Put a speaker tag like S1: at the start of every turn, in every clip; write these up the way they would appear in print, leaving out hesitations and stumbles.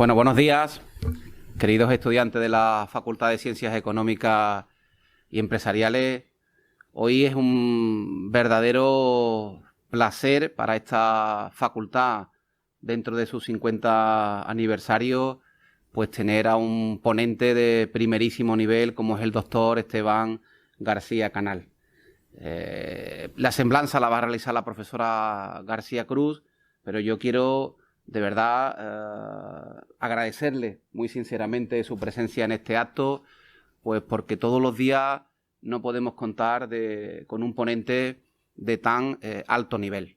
S1: Bueno, buenos días, queridos estudiantes de la Facultad de Ciencias Económicas y Empresariales. Hoy es un verdadero placer para esta facultad, dentro de su 50 aniversario, pues tener a un ponente de primerísimo nivel como es el doctor Esteban García Canal. La semblanza la va a realizar la profesora García Cruz, pero yo quiero de verdad agradecerle muy sinceramente su presencia en este acto, pues porque todos los días no podemos contar con un ponente de tan alto nivel,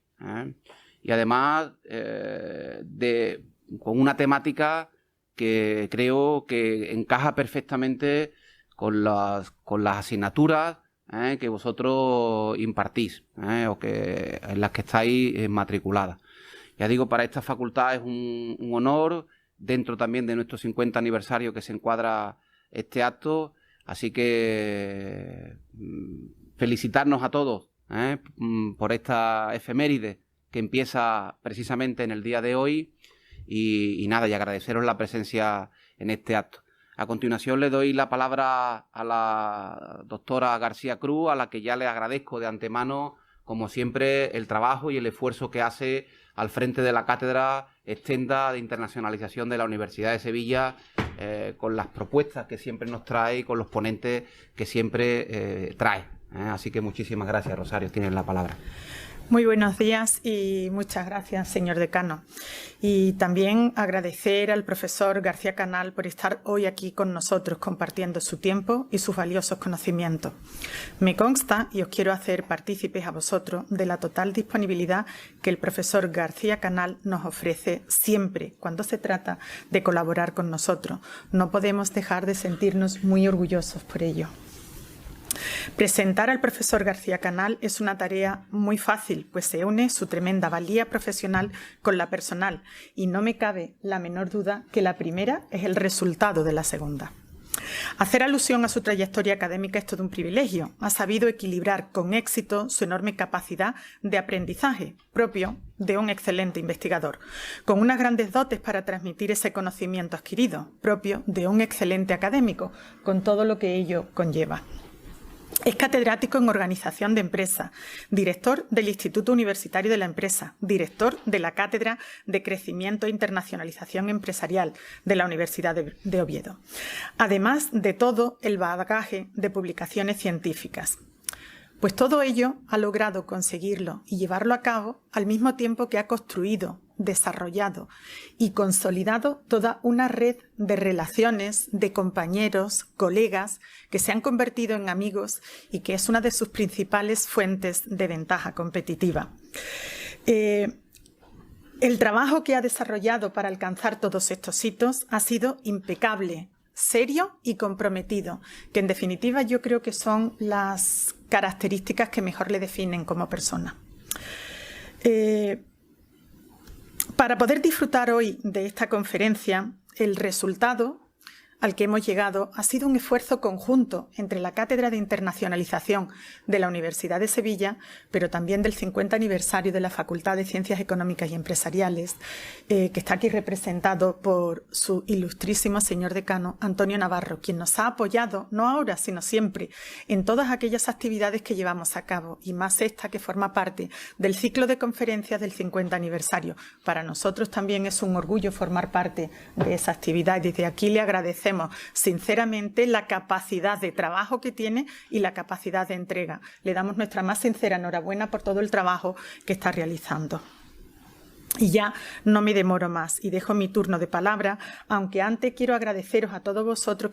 S1: y además con una temática que creo que encaja perfectamente con las asignaturas que vosotros impartís, o en las que estáis matriculadas. Ya digo, para esta facultad es un honor, dentro también de nuestro 50 aniversario que se encuadra este acto, así que felicitarnos a todos por esta efeméride que empieza precisamente en el día de hoy y nada, y agradeceros la presencia en este acto. A continuación le doy la palabra a la doctora García Cruz, a la que ya le agradezco de antemano, como siempre, el trabajo y el esfuerzo que hace al frente de la Cátedra Extenda de Internacionalización de la Universidad de Sevilla, con las propuestas que siempre nos trae y con los ponentes que siempre trae. Así que muchísimas gracias, Rosario. Tienes la palabra.
S2: Muy buenos días y muchas gracias, señor decano. Y también agradecer al profesor García Canal por estar hoy aquí con nosotros compartiendo su tiempo y sus valiosos conocimientos. Me consta y os quiero hacer partícipes a vosotros de la total disponibilidad que el profesor García Canal nos ofrece siempre cuando se trata de colaborar con nosotros. No podemos dejar de sentirnos muy orgullosos por ello. Presentar al profesor García Canal es una tarea muy fácil, pues se une su tremenda valía profesional con la personal y no me cabe la menor duda que la primera es el resultado de la segunda. Hacer alusión a su trayectoria académica es todo un privilegio. Ha sabido equilibrar con éxito su enorme capacidad de aprendizaje, propio de un excelente investigador, con unas grandes dotes para transmitir ese conocimiento adquirido, propio de un excelente académico, con todo lo que ello conlleva. Es catedrático en Organización de Empresas, director del Instituto Universitario de la Empresa, director de la Cátedra de Crecimiento e Internacionalización Empresarial de la Universidad de Oviedo. Además de todo el bagaje de publicaciones científicas. Pues todo ello ha logrado conseguirlo y llevarlo a cabo al mismo tiempo que ha construido, desarrollado y consolidado toda una red de relaciones, de compañeros, colegas que se han convertido en amigos y que es una de sus principales fuentes de ventaja competitiva. El trabajo que ha desarrollado para alcanzar todos estos hitos ha sido impecable, serio y comprometido, que en definitiva yo creo que son las características que mejor le definen como persona. Para poder disfrutar hoy de esta conferencia, el resultado al que hemos llegado ha sido un esfuerzo conjunto entre la Cátedra de Internacionalización de la Universidad de Sevilla, pero también del 50 aniversario de la Facultad de Ciencias Económicas y Empresariales, que está aquí representado por su ilustrísimo señor decano Antonio Navarro, quien nos ha apoyado, no ahora, sino siempre, en todas aquellas actividades que llevamos a cabo, y más esta que forma parte del ciclo de conferencias del 50 aniversario. Para nosotros también es un orgullo formar parte de esa actividad y desde aquí le agradecemos sinceramente la capacidad de trabajo que tiene y la capacidad de entrega. Le damos nuestra más sincera enhorabuena por todo el trabajo que está realizando. Y ya no me demoro más y dejo mi turno de palabra, aunque antes quiero agradeceros a todos vosotros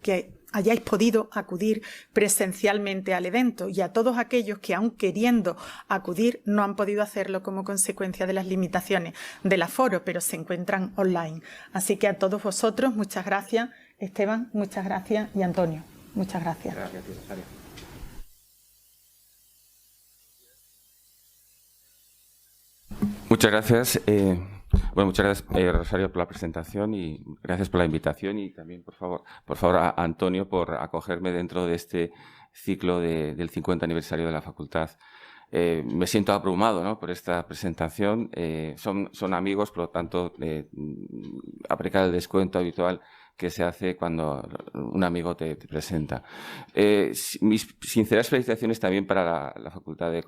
S2: que hayáis podido acudir presencialmente al evento y a todos aquellos que, aun queriendo acudir, no han podido hacerlo como consecuencia de las limitaciones del aforo, pero se encuentran online. Así que a todos vosotros, muchas gracias. Esteban, muchas gracias. Y Antonio, muchas gracias.
S1: Gracias, Rosario.
S3: Muchas gracias. Muchas gracias, Rosario, por la presentación y gracias por la invitación y también, por favor, a Antonio por acogerme dentro de este ciclo del 50 aniversario de la Facultad Me siento abrumado, ¿no?, por esta presentación. Son amigos, por lo tanto, aplicar el descuento habitual que se hace cuando un amigo te presenta. Mis sinceras felicitaciones también para la Facultad de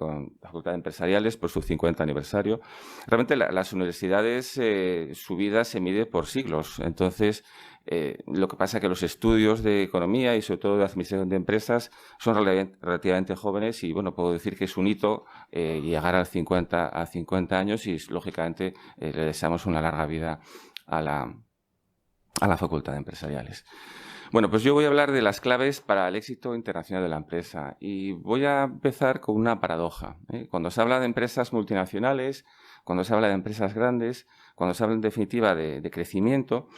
S3: Empresariales por su 50 aniversario. Realmente las universidades, su vida se mide por siglos. Entonces, lo que pasa es que los estudios de economía y sobre todo de administración de empresas son relativamente jóvenes y, bueno, puedo decir que es un hito llegar a 50 años y, lógicamente, le deseamos una larga vida a la Facultad de Empresariales. Bueno, pues yo voy a hablar de las claves para el éxito internacional de la empresa y voy a empezar con una paradoja. Cuando se habla de empresas multinacionales, cuando se habla de empresas grandes, cuando se habla en definitiva de crecimiento,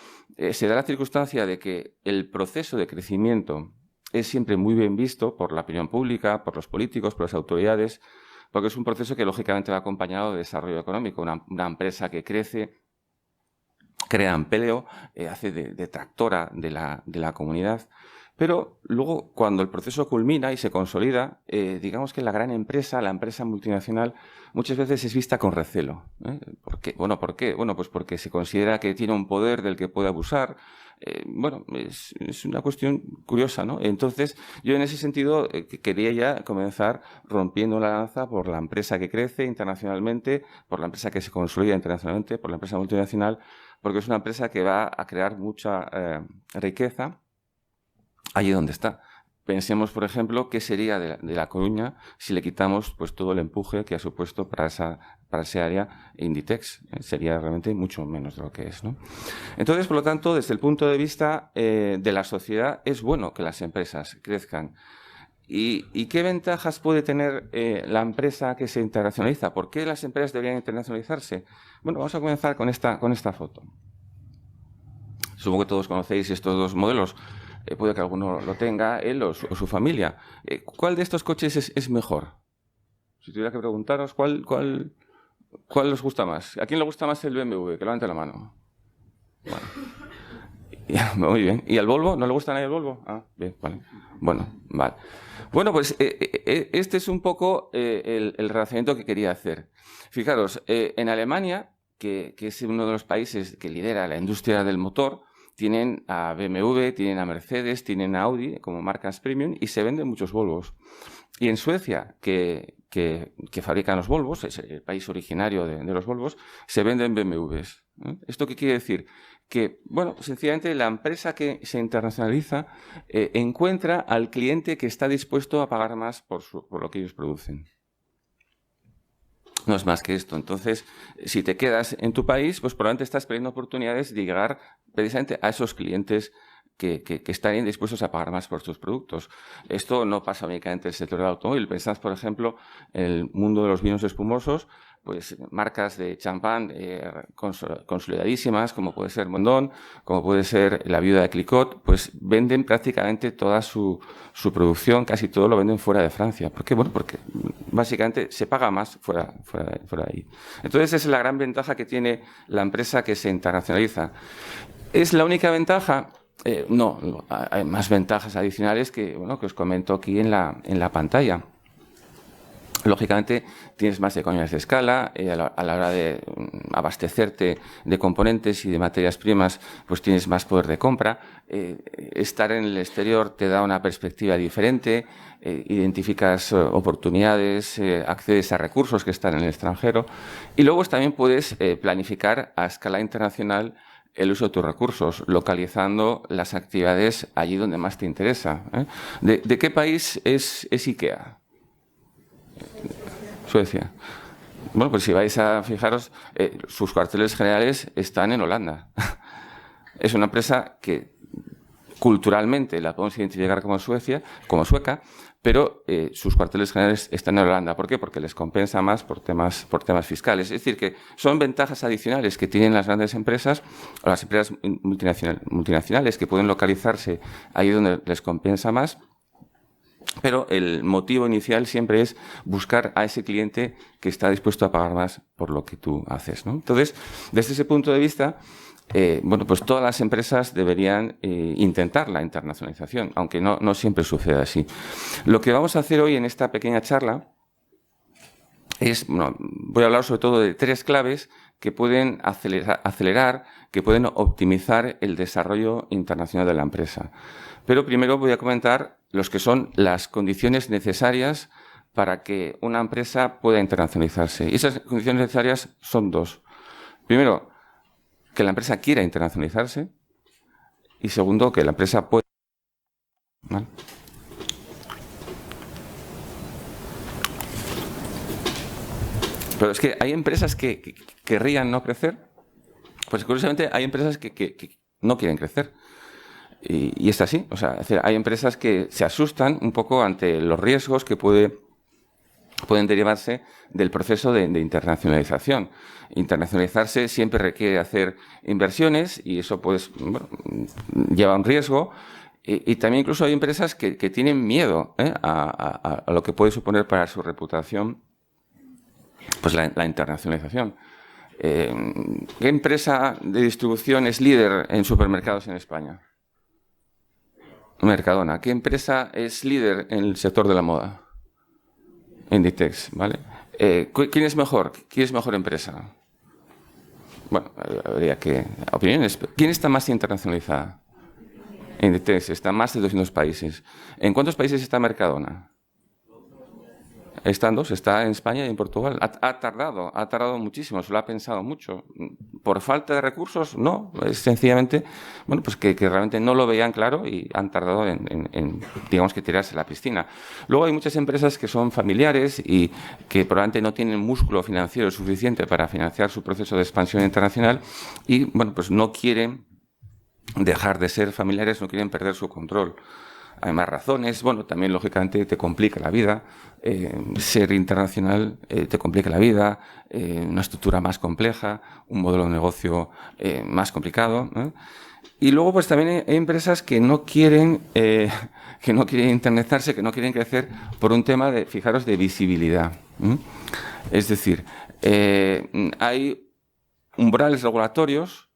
S3: se da la circunstancia de que el proceso de crecimiento es siempre muy bien visto por la opinión pública, por los políticos, por las autoridades, porque es un proceso que lógicamente va acompañado de desarrollo económico. Una empresa que crece, crea empleo, hace de tractora de la comunidad. Pero luego, cuando el proceso culmina y se consolida, digamos que la gran empresa, la empresa multinacional, muchas veces es vista con recelo. ¿Por qué? Bueno, ¿por qué? Bueno, pues porque se considera que tiene un poder del que puede abusar. Bueno, es una cuestión curiosa, ¿no? Entonces, yo en ese sentido quería ya comenzar rompiendo la lanza por la empresa que crece internacionalmente, por la empresa que se consolida internacionalmente, por la empresa multinacional, porque es una empresa que va a crear mucha riqueza allí donde está. Pensemos, por ejemplo, qué sería de La Coruña si le quitamos pues todo el empuje que ha supuesto para ese área Inditex. Sería realmente mucho menos de lo que es, ¿no? Entonces, por lo tanto, desde el punto de vista de la sociedad, es bueno que las empresas crezcan. ¿Y qué ventajas puede tener la empresa que se internacionaliza? ¿Por qué las empresas deberían internacionalizarse? Bueno, vamos a comenzar con esta foto. Supongo que todos conocéis estos dos modelos. Puede que alguno lo tenga, él o su familia. ¿Cuál de estos coches es mejor? Si tuviera que preguntaros, ¿cuál os gusta más? ¿A quién le gusta más el BMW? Que levante la mano. Bueno. Muy bien. ¿Y el Volvo? ¿No le gusta a nadie el Volvo? Ah, bien, vale. Bueno, vale. Bueno, pues este es un poco el razonamiento que quería hacer. Fijaros, en Alemania, que es uno de los países que lidera la industria del motor, tienen a BMW, tienen a Mercedes, tienen a Audi como marcas premium y se venden muchos Volvos. Y en Suecia, que fabrican los Volvos, es el país originario de los Volvos, se venden BMWs. ¿Esto qué quiere decir? Que, bueno, sencillamente la empresa que se internacionaliza encuentra al cliente que está dispuesto a pagar más por lo que ellos producen. No es más que esto. Entonces, si te quedas en tu país, pues probablemente estás perdiendo oportunidades de llegar precisamente a esos clientes que estarían dispuestos a pagar más por tus productos. Esto no pasa únicamente en el sector del automóvil. Pensad, por ejemplo, en el mundo de los vinos espumosos, pues marcas de champán consolidadísimas, como puede ser Mondón, como puede ser la Viuda de Clicquot, pues venden prácticamente toda su producción, casi todo lo venden fuera de Francia. ¿Por qué? Bueno, porque básicamente se paga más fuera de ahí. Entonces, esa es la gran ventaja que tiene la empresa que se internacionaliza. ¿Es la única ventaja? No, hay más ventajas adicionales que os comento aquí en la pantalla. Lógicamente, tienes más economías de escala, a la hora de abastecerte de componentes y de materias primas, pues tienes más poder de compra. Estar en el exterior te da una perspectiva diferente, identificas oportunidades, accedes a recursos que están en el extranjero y luego también puedes planificar a escala internacional el uso de tus recursos, localizando las actividades allí donde más te interesa. ¿De qué país es IKEA? Suecia. Bueno, pues si vais a fijaros, sus cuarteles generales están en Holanda. Es una empresa que culturalmente la podemos identificar como sueca, pero sus cuarteles generales están en Holanda. ¿Por qué? Porque les compensa más por temas fiscales. Es decir, que son ventajas adicionales que tienen las grandes empresas, o las empresas multinacionales que pueden localizarse ahí donde les compensa más. Pero el motivo inicial siempre es buscar a ese cliente que está dispuesto a pagar más por lo que tú haces, ¿no? Entonces, desde ese punto de vista, pues todas las empresas deberían intentar la internacionalización, aunque no siempre sucede así. Lo que vamos a hacer hoy en esta pequeña charla voy a hablar sobre todo de 3 claves que pueden acelerar, que pueden optimizar el desarrollo internacional de la empresa. Pero primero voy a comentar los que son las condiciones necesarias para que una empresa pueda internacionalizarse. Y esas condiciones necesarias son 2. Primero, que la empresa quiera internacionalizarse. Y segundo, que la empresa pueda... ¿Vale? Pero es que hay empresas que querrían no crecer. Pues curiosamente hay empresas que no quieren crecer. Y es así. O sea, es decir, hay empresas que se asustan un poco ante los riesgos que pueden derivarse del proceso de internacionalización. Internacionalizarse siempre requiere hacer inversiones y eso pues lleva un riesgo. Y también incluso hay empresas que tienen miedo a lo que puede suponer para su reputación pues la internacionalización. ¿Qué empresa de distribución es líder en supermercados en España? Mercadona. ¿Qué empresa es líder en el sector de la moda? Inditex, ¿vale? ¿Quién es mejor? ¿Quién es mejor empresa? Bueno, habría que... Opiniones. ¿Quién está más internacionalizada? Inditex está en más de 200 países. ¿En cuántos países está Mercadona? Está en 2, está en España y en Portugal. Ha tardado muchísimo, se lo ha pensado mucho. ¿Por falta de recursos? No, es sencillamente, bueno, pues que realmente no lo veían claro y han tardado en, digamos que tirarse a la piscina. Luego hay muchas empresas que son familiares y que probablemente no tienen músculo financiero suficiente para financiar su proceso de expansión internacional y, bueno, pues no quieren dejar de ser familiares, no quieren perder su control. Hay más razones. Bueno, también lógicamente te complica la vida. Ser internacional te complica la vida. Una estructura más compleja, un modelo de negocio más complicado. Y luego, pues también hay empresas que no quieren internacionalizarse, que no quieren crecer por un tema de, fijaros, de visibilidad. Es decir, hay umbrales regulatorios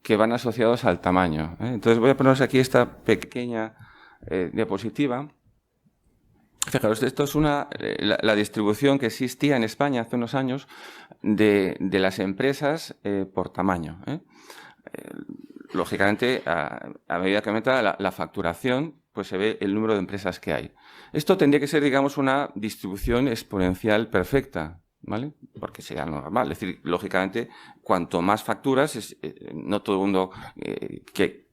S3: que van asociados al tamaño. Entonces voy a poneros aquí esta pequeña diapositiva. Fijaros, esto es la distribución que existía en España hace unos años de las empresas por tamaño. Lógicamente, a medida que aumenta la facturación, pues se ve el número de empresas que hay. Esto tendría que ser, digamos, una distribución exponencial perfecta, ¿vale? Porque sería lo normal. Es decir, lógicamente, cuanto más facturas, no todo el mundo que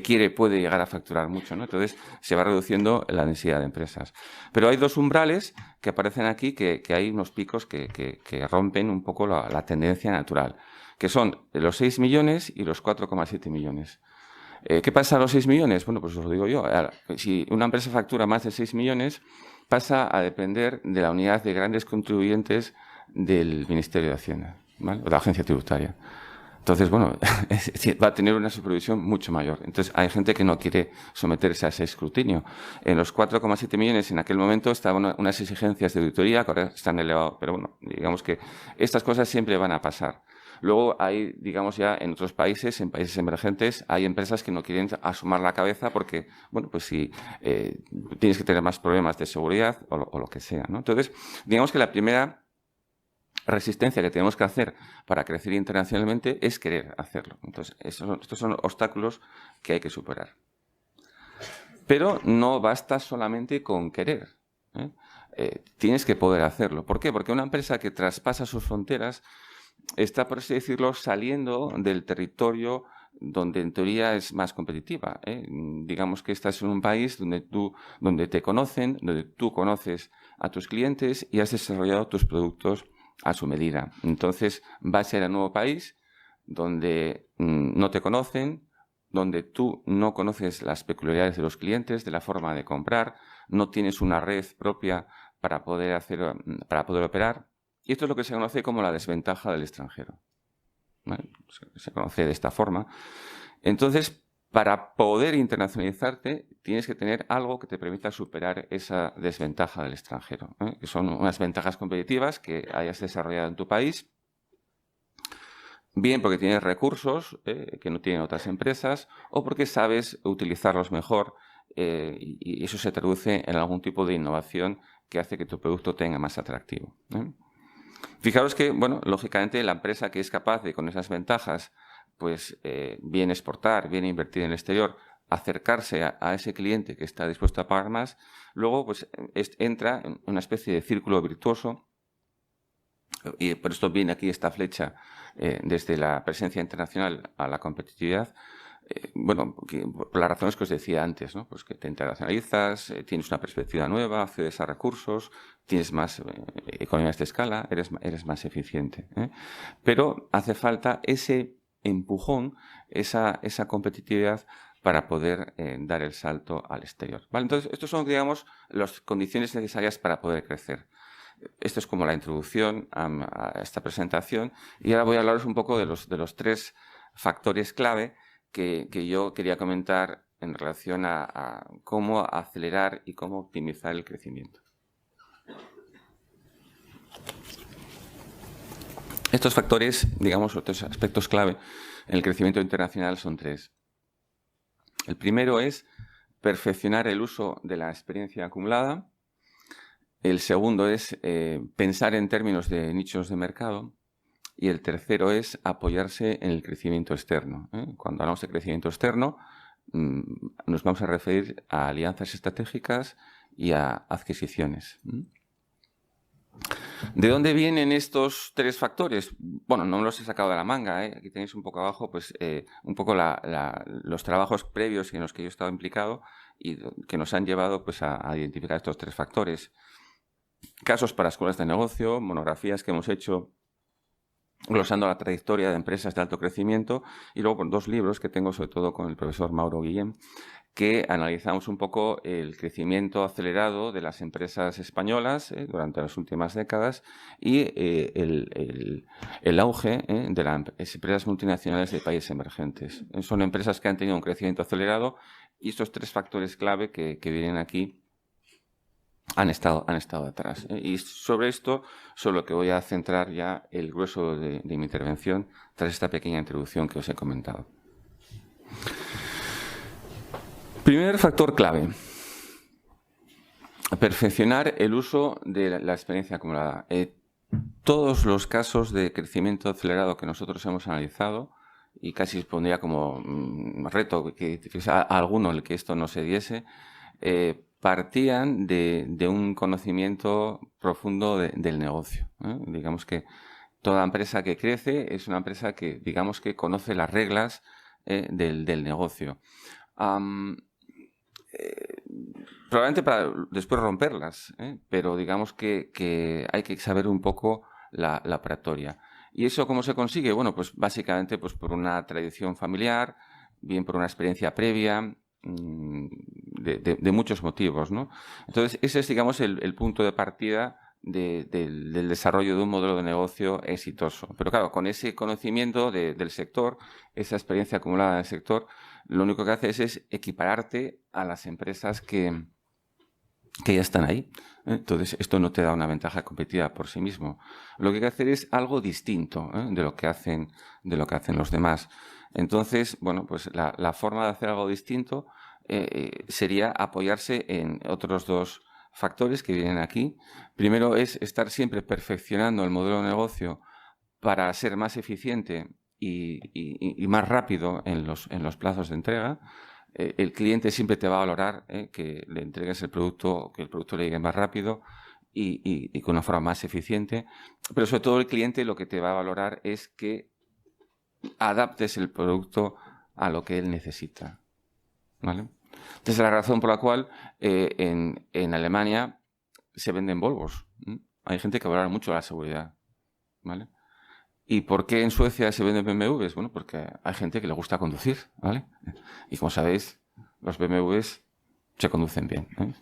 S3: quiere puede llegar a facturar mucho, ¿no? Entonces se va reduciendo la densidad de empresas. Pero hay 2 umbrales que aparecen aquí, que hay unos picos que rompen un poco la tendencia natural, que son los 6 millones y los 4,7 millones. ¿Qué pasa a los 6 millones? Bueno, pues os lo digo yo. Si una empresa factura más de 6 millones, pasa a depender de la unidad de grandes contribuyentes del Ministerio de Hacienda, ¿vale? O de la Agencia Tributaria. Entonces, bueno, va a tener una supervisión mucho mayor. Entonces, hay gente que no quiere someterse a ese escrutinio. En los 4,7 millones en aquel momento estaban unas exigencias de auditoría que ahora están elevadas. Pero bueno, digamos que estas cosas siempre van a pasar. Luego hay, digamos ya, en otros países, en países emergentes, hay empresas que no quieren asomar la cabeza porque, bueno, pues si tienes que tener más problemas de seguridad o lo que sea, ¿no? Entonces, digamos que la primera resistencia que tenemos que hacer para crecer internacionalmente es querer hacerlo. Entonces, estos son obstáculos que hay que superar. Pero no basta solamente con querer. Tienes que poder hacerlo. ¿Por qué? Porque una empresa que traspasa sus fronteras está, por así decirlo, saliendo del territorio donde en teoría es más competitiva. Digamos que estás en un país donde te conocen, donde tú conoces a tus clientes y has desarrollado tus productos a su medida. Entonces vas a ir a un nuevo país donde no te conocen, donde tú no conoces las peculiaridades de los clientes, de la forma de comprar, no tienes una red propia para poder operar. Y esto es lo que se conoce como la desventaja del extranjero. ¿Vale? Se conoce de esta forma. Entonces, para poder internacionalizarte, tienes que tener algo que te permita superar esa desventaja del extranjero, que son unas ventajas competitivas que hayas desarrollado en tu país, bien porque tienes recursos que no tienen otras empresas o porque sabes utilizarlos mejor y eso se traduce en algún tipo de innovación que hace que tu producto tenga más atractivo. Fijaros que, bueno, lógicamente la empresa que es capaz de, con esas ventajas, pues bien exportar, bien invertir en el exterior, acercarse a ese cliente que está dispuesto a pagar más, luego pues entra en una especie de círculo virtuoso, y por esto viene aquí esta flecha desde la presencia internacional a la competitividad. Bueno, por las razones que os decía antes, ¿no? Pues que te internacionalizas, tienes una perspectiva nueva, accedes a recursos, tienes más economías de escala, eres más eficiente, ¿eh? Pero hace falta ese empujón, esa competitividad para poder dar el salto al exterior, ¿vale? Entonces, estos son, digamos, las condiciones necesarias para poder crecer. Esto es como la introducción a esta presentación, y ahora voy a hablaros un poco de los 3 factores clave que yo quería comentar en relación a cómo acelerar y cómo optimizar el crecimiento. Estos factores, digamos, otros aspectos clave en el crecimiento internacional son 3. El primero es perfeccionar el uso de la experiencia acumulada. El segundo es pensar en términos de nichos de mercado. Y el tercero es apoyarse en el crecimiento externo, ¿eh? Cuando hablamos de crecimiento externo, nos vamos a referir a alianzas estratégicas y a adquisiciones. ¿De dónde vienen estos 3 factores? Bueno, no me los he sacado de la manga, ¿eh? Aquí tenéis un poco abajo, pues, un poco los trabajos previos en los que yo he estado implicado y que nos han llevado, pues, a identificar estos 3 factores. Casos para escuelas de negocio, monografías que hemos hecho glosando la trayectoria de empresas de alto crecimiento, y luego con 2 libros que tengo, sobre todo con el profesor Mauro Guillén, que analizamos un poco el crecimiento acelerado de las empresas españolas durante las últimas décadas y el auge de las empresas multinacionales de países emergentes. Son empresas que han tenido un crecimiento acelerado, y estos 3 factores clave que vienen aquí han estado atrás. Y sobre esto, sobre lo que voy a centrar ya el grueso de mi intervención tras esta pequeña introducción que os he comentado. Primer factor clave: perfeccionar el uso de la experiencia acumulada. Todos los casos de crecimiento acelerado que nosotros hemos analizado, y casi pondría como reto que a alguno el que esto no se diese, partían de un conocimiento profundo del negocio, ¿eh? Digamos que toda empresa que crece es una empresa que, digamos, que conoce las reglas del negocio. Probablemente para después romperlas, pero digamos que hay que saber un poco la operatoria. ¿Y eso cómo se consigue? Bueno, pues básicamente pues por una tradición familiar, bien por una experiencia previa, de muchos motivos, ¿no? Entonces, ese es, digamos, el punto de partida del desarrollo de un modelo de negocio exitoso. Pero claro, con ese conocimiento del sector, esa experiencia acumulada en el sector, lo único que haces es equipararte a las empresas que ya están ahí. Entonces, esto no te da una ventaja competitiva por sí mismo. Lo que hay que hacer es algo distinto de lo que hacen los demás. Entonces, bueno, pues la forma de hacer algo distinto sería apoyarse en otros 2 factores que vienen aquí. Primero es estar siempre perfeccionando el modelo de negocio para ser más eficiente y más rápido en los plazos de entrega. El cliente siempre te va a valorar que le entregues el producto, que el producto le llegue más rápido y con una forma más eficiente. Pero sobre todo el cliente lo que te va a valorar es que adaptes el producto a lo que él necesita, ¿vale? Esa es la razón por la cual en Alemania se venden Volvos. Hay gente que valora mucho la seguridad, ¿vale? ¿Y por qué en Suecia se venden BMWs? Bueno, porque hay gente que le gusta conducir, ¿vale? Y como sabéis, los BMWs se conducen bien, ¿eh?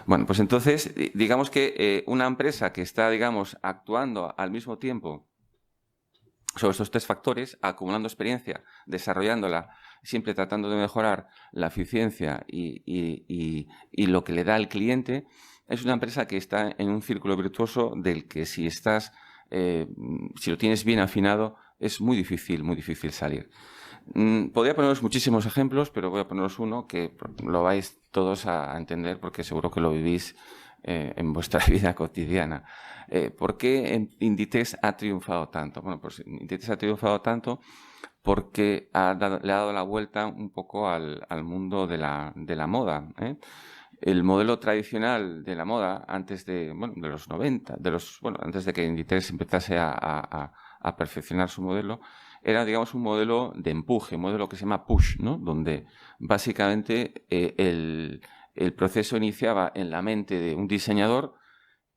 S3: Bueno, pues entonces, digamos que una empresa que está, digamos, actuando al mismo tiempo sobre estos 3 factores, acumulando experiencia, desarrollándola, siempre tratando de mejorar la eficiencia y lo que le da al cliente, es una empresa que está en un círculo virtuoso del que si lo tienes bien afinado, es muy difícil salir. Podría poneros muchísimos ejemplos, pero voy a poneros uno que lo vais todos a entender porque seguro que lo vivís en vuestra vida cotidiana. ¿Por qué Inditex ha triunfado tanto? Bueno, pues Inditex ha triunfado tanto porque le ha dado la vuelta un poco al mundo de la moda. El modelo tradicional de la moda antes de los 90, antes de que Inditex empezase a perfeccionar su modelo, era, digamos, un modelo de empuje, un modelo que se llama push, ¿no? Donde básicamente el proceso iniciaba en la mente de un diseñador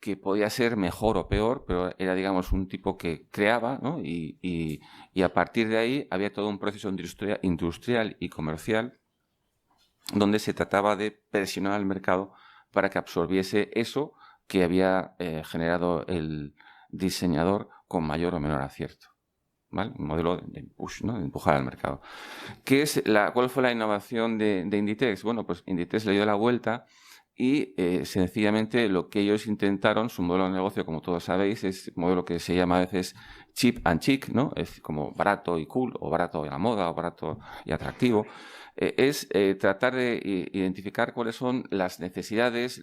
S3: que podía ser mejor o peor, pero era, digamos, un tipo que creaba, ¿no? Y a partir de ahí había todo un proceso industrial y comercial donde se trataba de presionar al mercado para que absorbiese eso que había generado el diseñador con mayor o menor acierto. ¿Vale? Un modelo de push, ¿no? De empujar al mercado. ¿Cuál fue la innovación de Inditex? Bueno, pues Inditex le dio la vuelta y sencillamente lo que ellos intentaron, su modelo de negocio, como todos sabéis, es un modelo que se llama a veces cheap and chic, ¿no? Es como barato y cool, o barato y a la moda, o barato y atractivo. Es tratar de identificar cuáles son las necesidades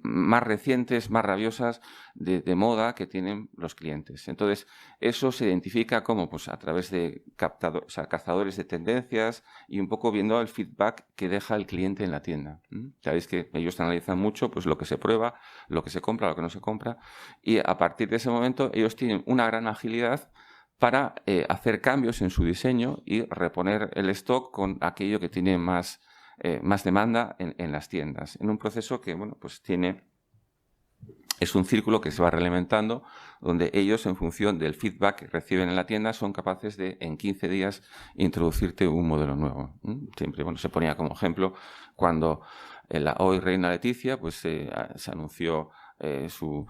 S3: más recientes, más rabiosas de moda que tienen los clientes. Entonces, eso se identifica como pues, a través de cazadores de tendencias y un poco viendo el feedback que deja el cliente en la tienda. Sabéis que ellos analizan mucho pues, lo que se prueba, lo que se compra, lo que no se compra, y a partir de ese momento ellos tienen una gran agilidad para hacer cambios en su diseño y reponer el stock con aquello que tiene más demanda en las tiendas. En un proceso que, bueno, pues es un círculo que se va realimentando, donde ellos, en función del feedback que reciben en la tienda, son capaces de, en 15 días, introducirte un modelo nuevo. Siempre, bueno, se ponía como ejemplo cuando la hoy reina Leticia, pues se anunció su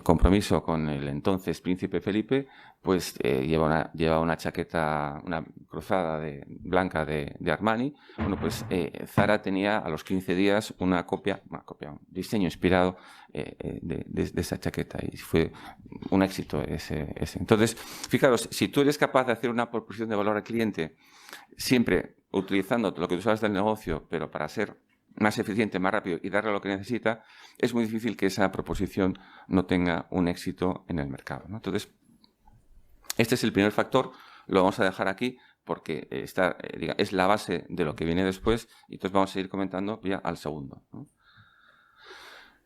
S3: compromiso con el entonces príncipe Felipe, pues lleva una chaqueta, una cruzada blanca de Armani. Bueno, pues Zara tenía a los 15 días un diseño inspirado de esa chaqueta y fue un éxito ese. Entonces, fijaros, si tú eres capaz de hacer una proposición de valor al cliente, siempre utilizando lo que tú sabes del negocio, pero para ser más eficiente, más rápido y darle lo que necesita, es muy difícil que esa proposición no tenga un éxito en el mercado, ¿no? Entonces, este es el primer factor, lo vamos a dejar aquí porque es la base de lo que viene después y entonces vamos a ir comentando ya al segundo, ¿no?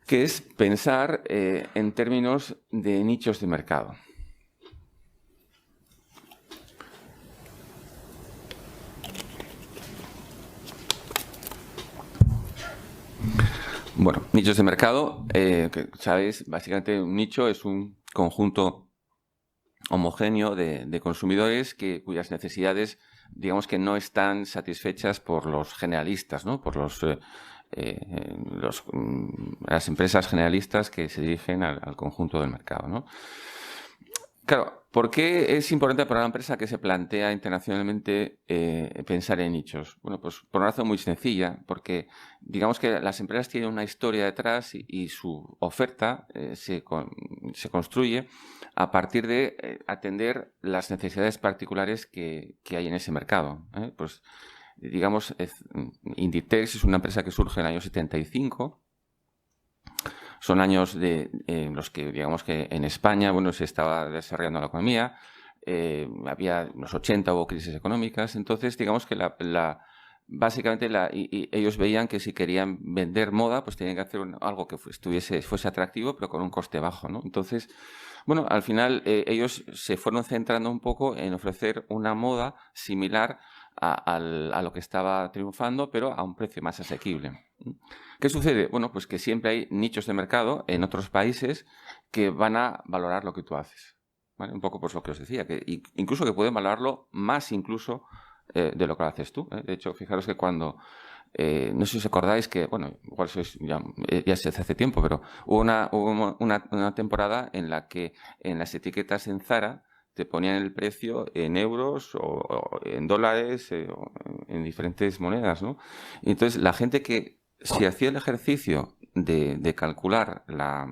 S3: Que es pensar en términos de nichos de mercado. Bueno, nichos de mercado, que sabéis, básicamente un nicho es un conjunto homogéneo de consumidores cuyas necesidades, digamos que no están satisfechas por los generalistas, ¿no? Por las empresas generalistas que se dirigen al conjunto del mercado, ¿no? Claro, ¿por qué es importante para una empresa que se plantea internacionalmente pensar en nichos? Bueno, pues por una razón muy sencilla, porque digamos que las empresas tienen una historia detrás y su oferta se construye a partir de atender las necesidades particulares que hay en ese mercado. Pues digamos, Inditex es una empresa que surge en el año 75. Son años en los que, digamos que en España, bueno, se estaba desarrollando la economía, había en los 80 hubo crisis económicas, entonces digamos que básicamente ellos veían que si querían vender moda, pues tenían que hacer algo que fuese atractivo, pero con un coste bajo, ¿no? Entonces, bueno, al final ellos se fueron centrando un poco en ofrecer una moda similar a lo que estaba triunfando, pero a un precio más asequible. ¿Qué sucede? Bueno, pues que siempre hay nichos de mercado en otros países que van a valorar lo que tú haces, ¿vale? Un poco pues lo que os decía, que incluso que pueden valorarlo más incluso de lo que lo haces tú, ¿eh? De hecho, fijaros que cuando no sé si os acordáis que, bueno, igual sois ya se hace tiempo, pero hubo una temporada en la que en las etiquetas en Zara te ponían el precio en euros o en dólares o en diferentes monedas, ¿no? Y entonces la gente que si hacía el ejercicio de calcular la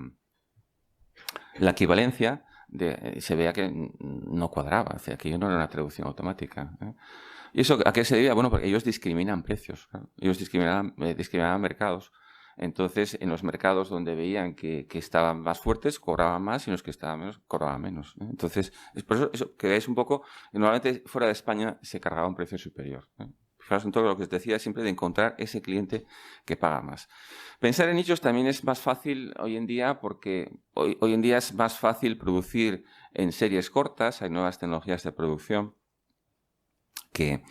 S3: equivalencia, se veía que no cuadraba, o sea, que no era una traducción automática, ¿eh? ¿Y eso a qué se debía? Bueno, porque ellos discriminan precios, ¿no? Ellos discriminaban mercados. Entonces, en los mercados donde veían que estaban más fuertes, cobraban más, y en los que estaban menos, cobraban menos. Entonces, es por eso que veis un poco, normalmente fuera de España se cargaba un precio superior. Fijaos en todo lo que os decía siempre de encontrar ese cliente que paga más. Pensar en nichos también es más fácil hoy en día porque hoy en día es más fácil producir en series cortas, hay nuevas tecnologías de producción que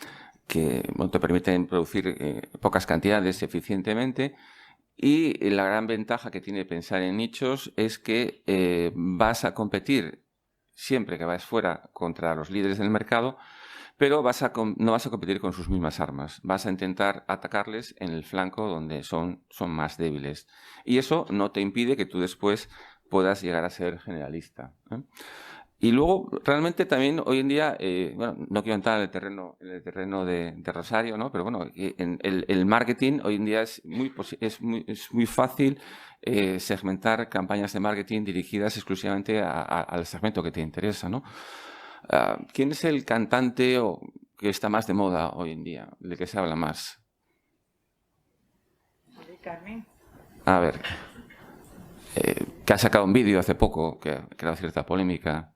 S3: bueno, te permiten producir pocas cantidades eficientemente. Y la gran ventaja que tiene pensar en nichos es que vas a competir siempre que vayas fuera contra los líderes del mercado, pero no vas a competir con sus mismas armas. Vas a intentar atacarles en el flanco donde son más débiles. Y eso no te impide que tú después puedas llegar a ser generalista. Y luego, realmente también hoy en día, bueno, no quiero entrar en el terreno de Rosario, ¿no? Pero bueno, el marketing hoy en día es muy fácil segmentar campañas de marketing dirigidas exclusivamente al segmento que te interesa, ¿no? ¿Quién es el cantante que está más de moda hoy en día, de que se habla más?
S2: Carmen.
S3: A ver, que ha sacado un vídeo hace poco que ha creado cierta polémica.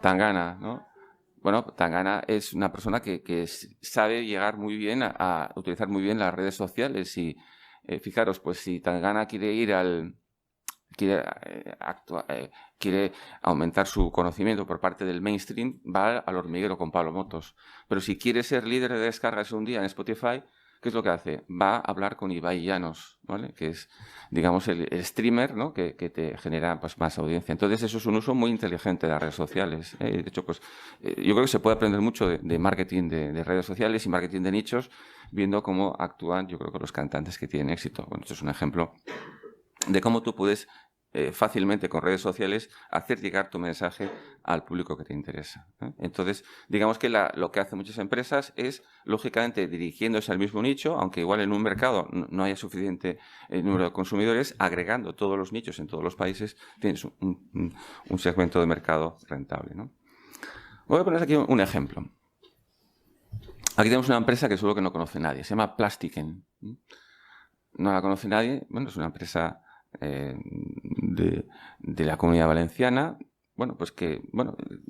S3: Tangana, ¿no? Bueno, Tangana es una persona que sabe llegar muy bien a utilizar muy bien las redes sociales y fijaros, pues si Tangana quiere aumentar su conocimiento por parte del mainstream, va al hormiguero con Pablo Motos. Pero si quiere ser líder de descargas un día en Spotify, ¿qué es lo que hace? Va a hablar con Ibai Llanos, ¿vale? Que es, digamos, el streamer, ¿no? que te genera pues, más audiencia. Entonces, eso es un uso muy inteligente de las redes sociales. De hecho, pues, yo creo que se puede aprender mucho de marketing de redes sociales y marketing de nichos, viendo cómo actúan, yo creo que los cantantes que tienen éxito. Bueno, esto es un ejemplo de cómo tú puedes fácilmente con redes sociales hacer llegar tu mensaje al público que te interesa. Entonces, digamos que lo que hacen muchas empresas es, lógicamente, dirigiéndose al mismo nicho, aunque igual en un mercado no haya suficiente número de consumidores, agregando todos los nichos en todos los países, tienes un segmento de mercado rentable, ¿no? Voy a poner aquí un ejemplo. Aquí tenemos una empresa que seguro que no conoce nadie, se llama Plastiken. No la conoce nadie, bueno, es una empresa de la Comunidad Valenciana, bueno, pues que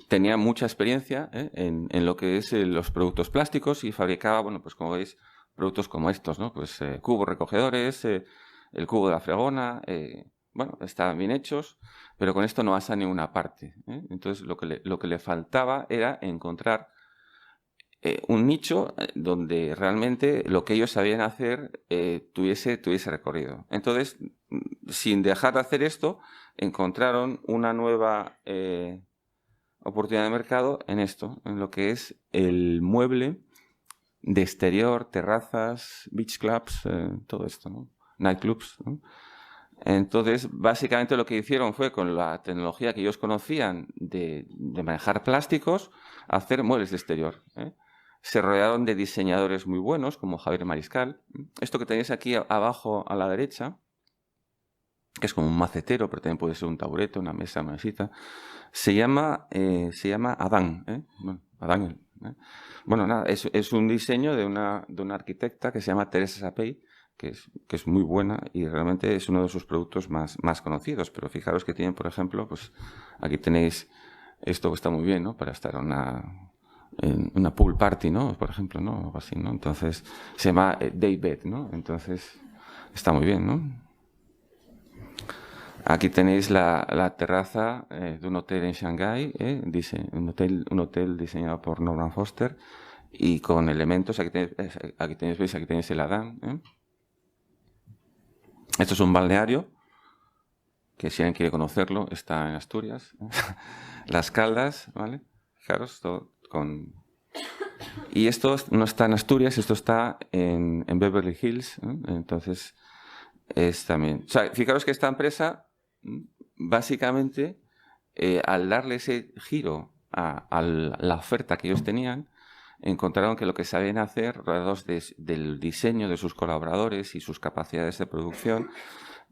S3: tenía mucha experiencia en lo que es los productos plásticos y fabricaba, bueno, pues como veis, productos como estos, ¿no? Pues cubos recogedores, el cubo de la fregona, bueno, estaban bien hechos, pero con esto no vas a ninguna parte. Entonces, lo que le faltaba era encontrar un nicho donde realmente lo que ellos sabían hacer tuviese recorrido. Entonces, sin dejar de hacer esto, encontraron una nueva oportunidad de mercado en esto, en lo que es el mueble de exterior, terrazas, beach clubs, todo esto, ¿no? Nightclubs, ¿no? Entonces, básicamente lo que hicieron fue, con la tecnología que ellos conocían de manejar plásticos, hacer muebles de exterior, Se rodearon de diseñadores muy buenos, como Javier Mariscal. Esto que tenéis aquí abajo a la derecha, que es como un macetero, pero también puede ser un taburete, una mesa, una mesita, se llama Adán. Bueno, Adán. Bueno, nada, es un diseño de una arquitecta que se llama Teresa Sapey, que es muy buena y realmente es uno de sus productos más conocidos. Pero fijaros que tienen, por ejemplo, pues aquí tenéis esto que está muy bien, ¿no? Para estar en una pool party, ¿no? Por ejemplo, ¿no? Algo así, ¿no? Entonces, se llama Daybed, ¿no? Entonces, está muy bien, ¿no? Aquí tenéis la terraza de un hotel en Shanghái, un hotel diseñado por Norman Foster y con elementos, aquí tenéis el Adán, Esto es un balneario, que si alguien quiere conocerlo, está en Asturias. Las Caldas, ¿vale? Fijaros, todo y esto no está en Asturias, esto está en Beverly Hills, Entonces, es también... O sea, fijaros que esta empresa, básicamente, al darle ese giro a la oferta que ellos tenían, encontraron que lo que sabían hacer, rodeados del diseño de sus colaboradores y sus capacidades de producción,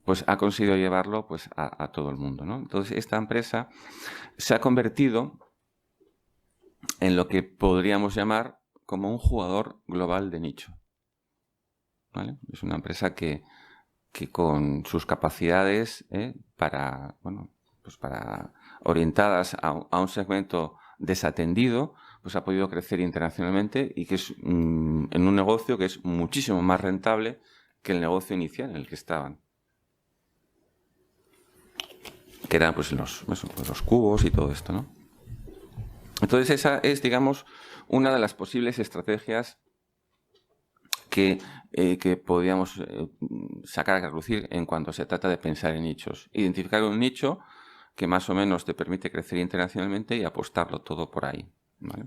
S3: pues ha conseguido llevarlo pues a todo el mundo, ¿no? Entonces, esta empresa se ha convertido en lo que podríamos llamar como un jugador global de nicho, ¿vale? Es una empresa que que con sus capacidades para orientadas a un segmento desatendido, pues ha podido crecer internacionalmente y que es en un negocio que es muchísimo más rentable que el negocio inicial en el que estaban. Que eran pues los cubos y todo esto, ¿no? Entonces esa es, digamos, una de las posibles estrategias que podríamos sacar a relucir en cuanto se trata de pensar en nichos. Identificar un nicho que más o menos te permite crecer internacionalmente y apostarlo todo por ahí, ¿vale?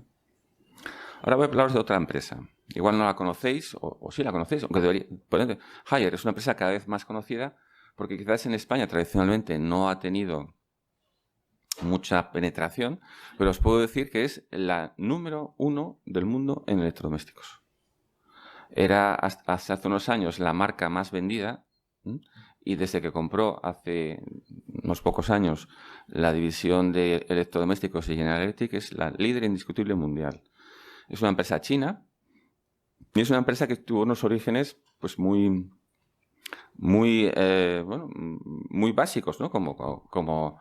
S3: Ahora voy a hablaros de otra empresa. Igual no la conocéis, o sí la conocéis, aunque debería. Haier es una empresa cada vez más conocida porque quizás en España tradicionalmente no ha tenido mucha penetración, pero os puedo decir que es la número 1 del mundo en electrodomésticos. Era hasta hace unos años la marca más vendida, y desde que compró hace unos pocos años la división de electrodomésticos de General Electric es la líder indiscutible mundial. Es una empresa china y es una empresa que tuvo unos orígenes pues muy básicos, ¿no? Como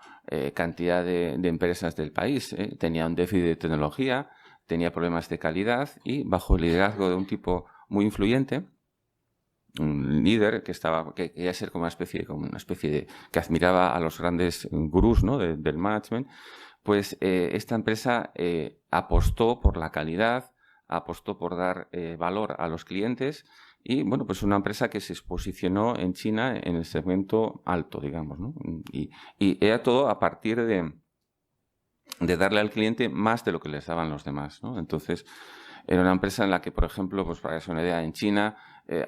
S3: cantidad de empresas del país. Tenía un déficit de tecnología, tenía problemas de calidad y bajo el liderazgo de un tipo muy influyente, un líder que quería ser como una especie de que admiraba a los grandes gurús, ¿no? del management, pues esta empresa apostó por la calidad, apostó por dar valor a los clientes y, bueno, pues una empresa que se posicionó en China en el segmento alto, digamos, ¿no? Y era todo a partir de darle al cliente más de lo que les daban los demás, ¿no? Entonces, era una empresa en la que, por ejemplo, pues para que se una idea, en China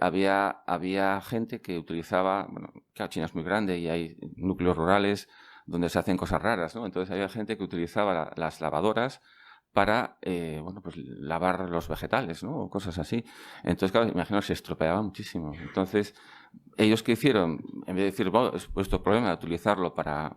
S3: había gente que utilizaba, bueno, claro, China es muy grande y hay núcleos rurales donde se hacen cosas raras, ¿no? Entonces había gente que utilizaba las lavadoras para, pues lavar los vegetales, ¿no? O cosas así. Entonces, claro, imagino se estropeaba muchísimo. Entonces, ellos ¿qué hicieron? En vez de decir, bueno, es vuestro problema de utilizarlo para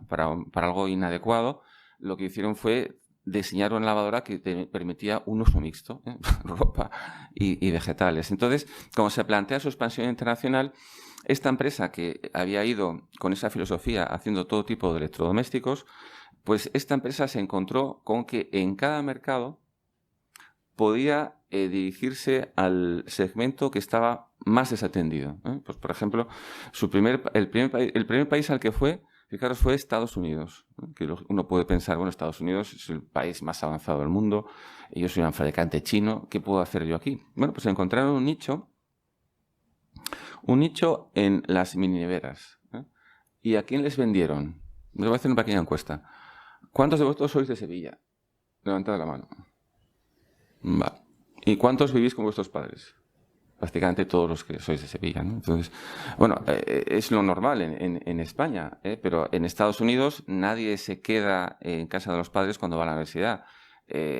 S3: algo inadecuado, lo que hicieron fue diseñar una lavadora que te permitía un uso mixto, ropa y vegetales. Entonces, como se plantea su expansión internacional, esta empresa que había ido con esa filosofía haciendo todo tipo de electrodomésticos, pues esta empresa se encontró con que en cada mercado podía dirigirse al segmento que estaba más desatendido. Pues, por ejemplo, el primer país al que fue, fijaros, fue Estados Unidos. Que uno puede pensar, bueno, Estados Unidos es el país más avanzado del mundo, y yo soy un fabricante chino, ¿qué puedo hacer yo aquí? Bueno, pues encontraron un nicho en las mini neveras. ¿Y a quién les vendieron? Les voy a hacer una pequeña encuesta. ¿Cuántos de vosotros sois de Sevilla? Levantad la mano. Vale. ¿Y cuántos vivís con vuestros padres? Prácticamente todos los que sois de Sevilla, ¿no? Entonces, bueno, es lo normal en España, pero en Estados Unidos nadie se queda en casa de los padres cuando va a la universidad.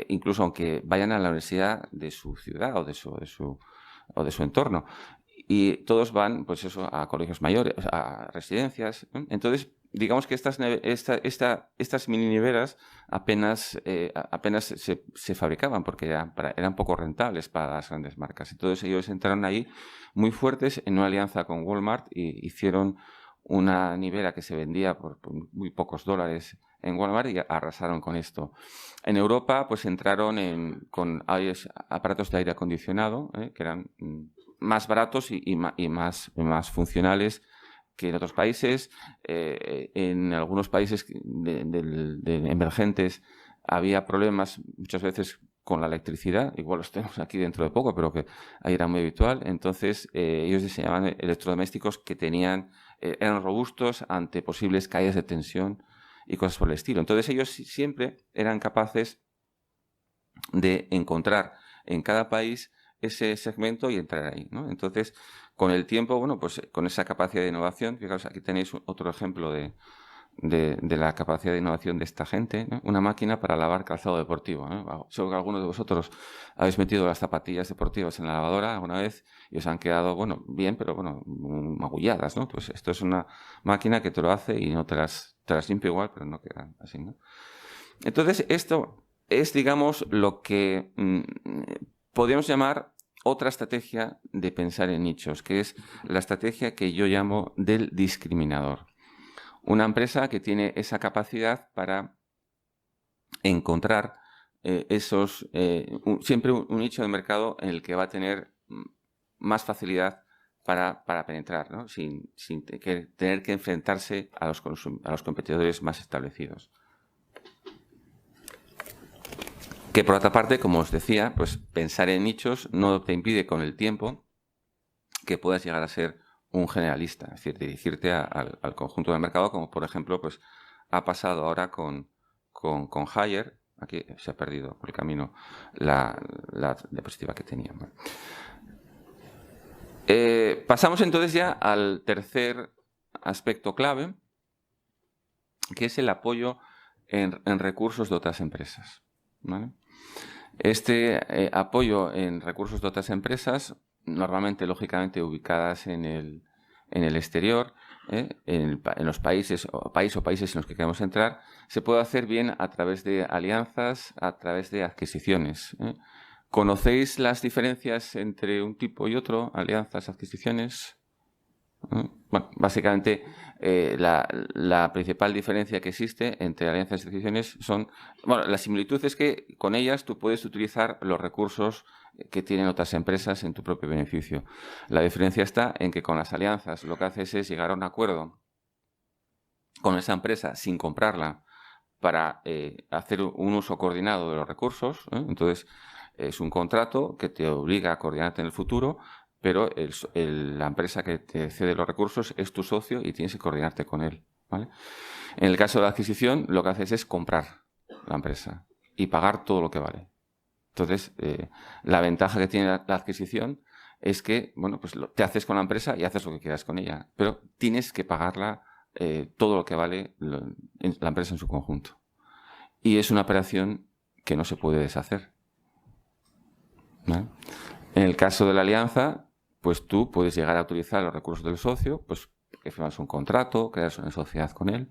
S3: Incluso aunque vayan a la universidad de su ciudad o de su entorno. Y todos van, pues eso, a colegios mayores, a residencias. Entonces, digamos que estas mini neveras apenas se fabricaban porque eran poco rentables para las grandes marcas. Entonces ellos entraron ahí muy fuertes en una alianza con Walmart y hicieron una nevera que se vendía por muy pocos dólares en Walmart y arrasaron con esto. En Europa pues entraron con aparatos de aire acondicionado, que eran más baratos y más funcionales que en otros países. En algunos países emergentes había problemas muchas veces con la electricidad, igual los tenemos aquí dentro de poco, pero que ahí era muy habitual. Entonces ellos diseñaban electrodomésticos que eran robustos ante posibles caídas de tensión y cosas por el estilo. Entonces ellos siempre eran capaces de encontrar en cada país ese segmento y entrar ahí, ¿no? Entonces, con el tiempo, bueno, pues con esa capacidad de innovación, fijaos, aquí tenéis otro ejemplo de la capacidad de innovación de esta gente, ¿no? Una máquina para lavar calzado deportivo, ¿no? Seguro que algunos de vosotros habéis metido las zapatillas deportivas en la lavadora alguna vez y os han quedado, bueno, bien, pero bueno, magulladas, ¿no? Pues esto es una máquina que te lo hace y no te las limpia igual, pero no quedan así, ¿no? Entonces, esto es, digamos, lo que podríamos llamar otra estrategia de pensar en nichos, que es la estrategia que yo llamo del discriminador. Una empresa que tiene esa capacidad para encontrar siempre un nicho de mercado en el que va a tener más facilidad para penetrar, ¿no? sin tener que enfrentarse a los competidores más establecidos. Que por otra parte, como os decía, pues pensar en nichos no te impide con el tiempo que puedas llegar a ser un generalista, es decir, dirigirte al conjunto del mercado, como por ejemplo pues ha pasado ahora con Haier. Aquí se ha perdido por el camino la diapositiva que tenía. Pasamos entonces ya al tercer aspecto clave, que es el apoyo en recursos de otras empresas, ¿vale? Este apoyo en recursos de otras empresas, normalmente, lógicamente, ubicadas en el exterior, en los países o países en los que queremos entrar, se puede hacer bien a través de alianzas, a través de adquisiciones. ¿Conocéis las diferencias entre un tipo y otro? Alianzas, adquisiciones. Bueno, básicamente la principal diferencia que existe entre alianzas y adquisiciones son... Bueno, la similitud es que con ellas tú puedes utilizar los recursos que tienen otras empresas en tu propio beneficio. La diferencia está en que con las alianzas lo que haces es llegar a un acuerdo con esa empresa sin comprarla para hacer un uso coordinado de los recursos. Entonces, es un contrato que te obliga a coordinarte en el futuro, pero la empresa que te cede los recursos es tu socio y tienes que coordinarte con él, ¿vale? En el caso de la adquisición, lo que haces es comprar la empresa y pagar todo lo que vale. Entonces, la ventaja que tiene la adquisición es que, bueno, pues te haces con la empresa y haces lo que quieras con ella, pero tienes que pagarla todo lo que vale la empresa en su conjunto. Y es una operación que no se puede deshacer, ¿vale? En el caso de la alianza, pues tú puedes llegar a utilizar los recursos del socio, pues que firmas un contrato, creas una sociedad con él,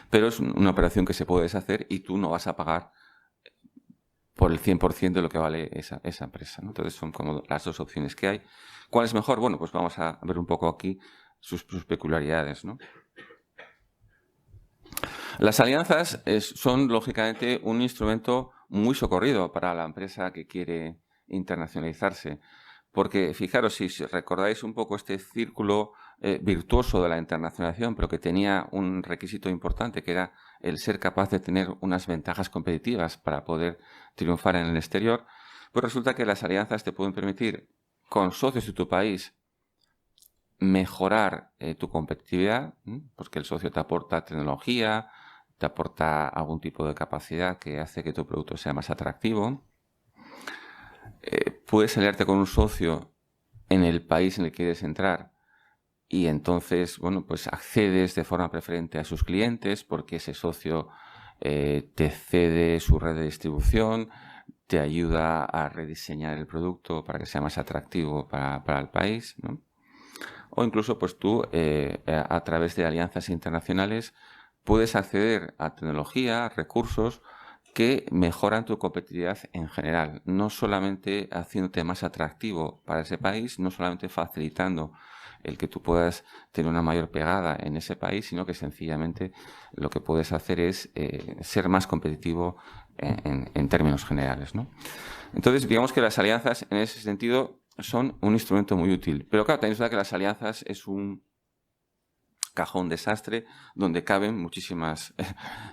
S3: pero es una operación que se puede deshacer y tú no vas a pagar por el 100% de lo que vale esa empresa, ¿no? Entonces son como las dos opciones que hay. ¿Cuál es mejor? Bueno, pues vamos a ver un poco aquí sus peculiaridades, ¿no? Las alianzas son, lógicamente, un instrumento muy socorrido para la empresa que quiere internacionalizarse. Porque, fijaros, si recordáis un poco este círculo virtuoso de la internacionalización, pero que tenía un requisito importante, que era el ser capaz de tener unas ventajas competitivas para poder triunfar en el exterior, pues resulta que las alianzas te pueden permitir, con socios de tu país, mejorar tu competitividad, porque el socio te aporta tecnología, te aporta algún tipo de capacidad que hace que tu producto sea más atractivo. Puedes aliarte con un socio en el país en el que quieres entrar y entonces, bueno, pues accedes de forma preferente a sus clientes porque ese socio te cede su red de distribución, te ayuda a rediseñar el producto para que sea más atractivo para el país, ¿no? O incluso, pues tú, a través de alianzas internacionales, puedes acceder a tecnología, recursos que mejoran tu competitividad en general, no solamente haciéndote más atractivo para ese país, no solamente facilitando el que tú puedas tener una mayor pegada en ese país, sino que sencillamente lo que puedes hacer es ser más competitivo en términos generales, ¿no? Entonces, digamos que las alianzas en ese sentido son un instrumento muy útil. Pero claro, también es verdad que las alianzas es un cajón desastre donde caben muchísimos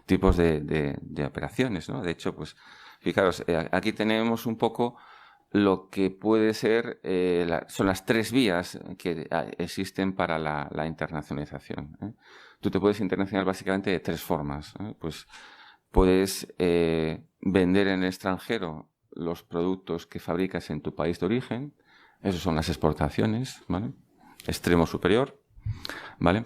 S3: tipos de operaciones, ¿no? De hecho, pues fijaros, aquí tenemos un poco lo que puede ser, son las tres vías que existen para la internacionalización, ¿eh? Tú te puedes internacionalizar básicamente de tres formas, ¿eh? Pues puedes vender en el extranjero los productos que fabricas en tu país de origen. Esas son las exportaciones, ¿vale? Extremo superior, ¿vale?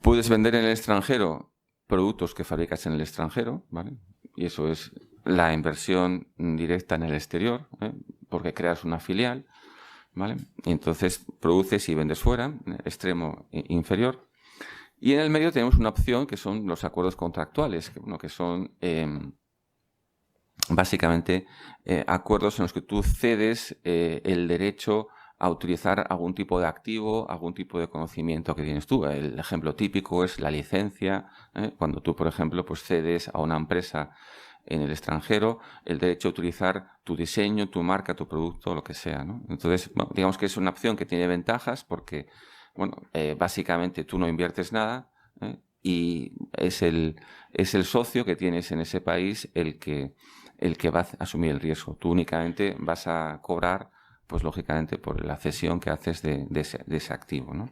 S3: Puedes vender en el extranjero productos que fabricas en el extranjero, ¿vale? Y eso es la inversión directa en el exterior, ¿eh? Porque creas una filial, ¿vale? Y entonces produces y vendes fuera, extremo inferior. Y en el medio tenemos una opción que son los acuerdos contractuales, que son básicamente acuerdos en los que tú cedes el derecho a utilizar algún tipo de activo, algún tipo de conocimiento que tienes tú. El ejemplo típico es la licencia, cuando tú, por ejemplo, pues cedes a una empresa en el extranjero el derecho a utilizar tu diseño, tu marca, tu producto, lo que sea, ¿no? Entonces, bueno, digamos que es una opción que tiene ventajas porque, bueno, básicamente tú no inviertes nada, y es el socio que tienes en ese país el que va a asumir el riesgo. Tú únicamente vas a cobrar, pues lógicamente, por la cesión que haces de ese activo, ¿no?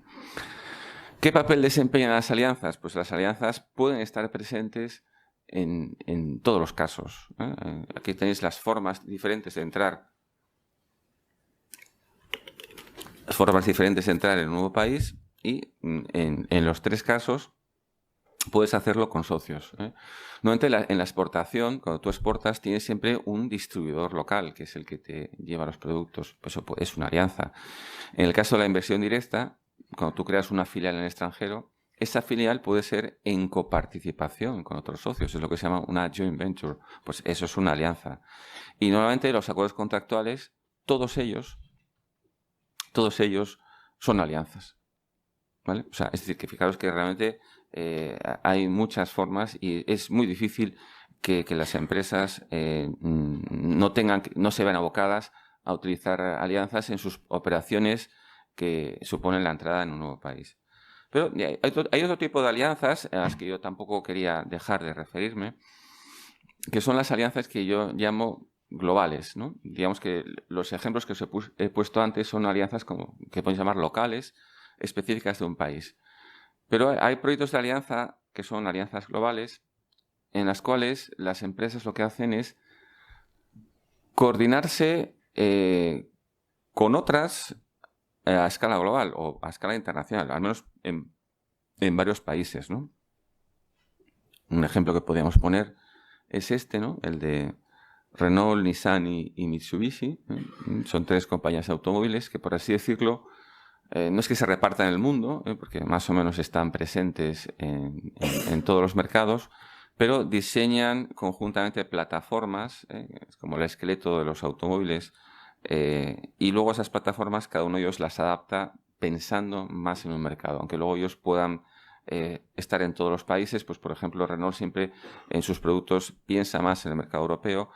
S3: ¿Qué papel desempeñan las alianzas? Pues las alianzas pueden estar presentes en todos los casos, ¿eh? Aquí tenéis las formas diferentes de entrar. Las formas diferentes de entrar en un nuevo país, y en los 3 casos puedes hacerlo con socios, ¿eh? Normalmente en la exportación, cuando tú exportas, tienes siempre un distribuidor local, que es el que te lleva los productos. Pues eso es una alianza. En el caso de la inversión directa, cuando tú creas una filial en el extranjero, esa filial puede ser en coparticipación con otros socios. Es lo que se llama una joint venture. Pues eso es una alianza. Y normalmente los acuerdos contractuales, todos ellos son alianzas, ¿vale? O sea, es decir, que fijaros que realmente hay muchas formas y es muy difícil que las empresas no se vean abocadas a utilizar alianzas en sus operaciones que suponen la entrada en un nuevo país. Pero hay otro tipo de alianzas a las que yo tampoco quería dejar de referirme, que son las alianzas que yo llamo globales, ¿no? Digamos que los ejemplos que os he puesto antes son alianzas que podéis llamar locales, específicas de un país. Pero hay proyectos de alianza que son alianzas globales, en las cuales las empresas lo que hacen es coordinarse con otras a escala global o a escala internacional, al menos en varios países, ¿no? Un ejemplo que podríamos poner es este, ¿no? El de Renault, Nissan y Mitsubishi. Son 3 compañías de automóviles que, por así decirlo, no es que se repartan en el mundo, porque más o menos están presentes en todos los mercados, pero diseñan conjuntamente plataformas, es como el esqueleto de los automóviles, y luego esas plataformas cada uno de ellos las adapta pensando más en un mercado, aunque luego ellos puedan estar en todos los países. Pues por ejemplo Renault siempre en sus productos piensa más en el mercado europeo,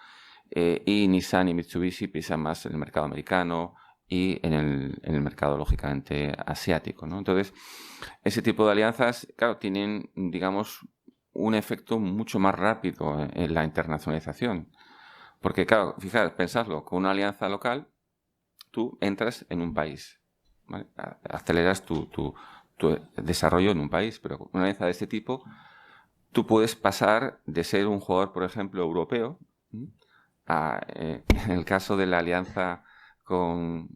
S3: y Nissan y Mitsubishi piensan más en el mercado americano y en el mercado lógicamente asiático, ¿no? Entonces ese tipo de alianzas, claro, tienen, digamos, un efecto mucho más rápido en la internacionalización. Porque, claro, fijaros, pensadlo, con una alianza local, tú entras en un país, ¿vale? Aceleras tu desarrollo en un país, pero con una alianza de este tipo, tú puedes pasar de ser un jugador, por ejemplo, europeo, en el caso de la alianza con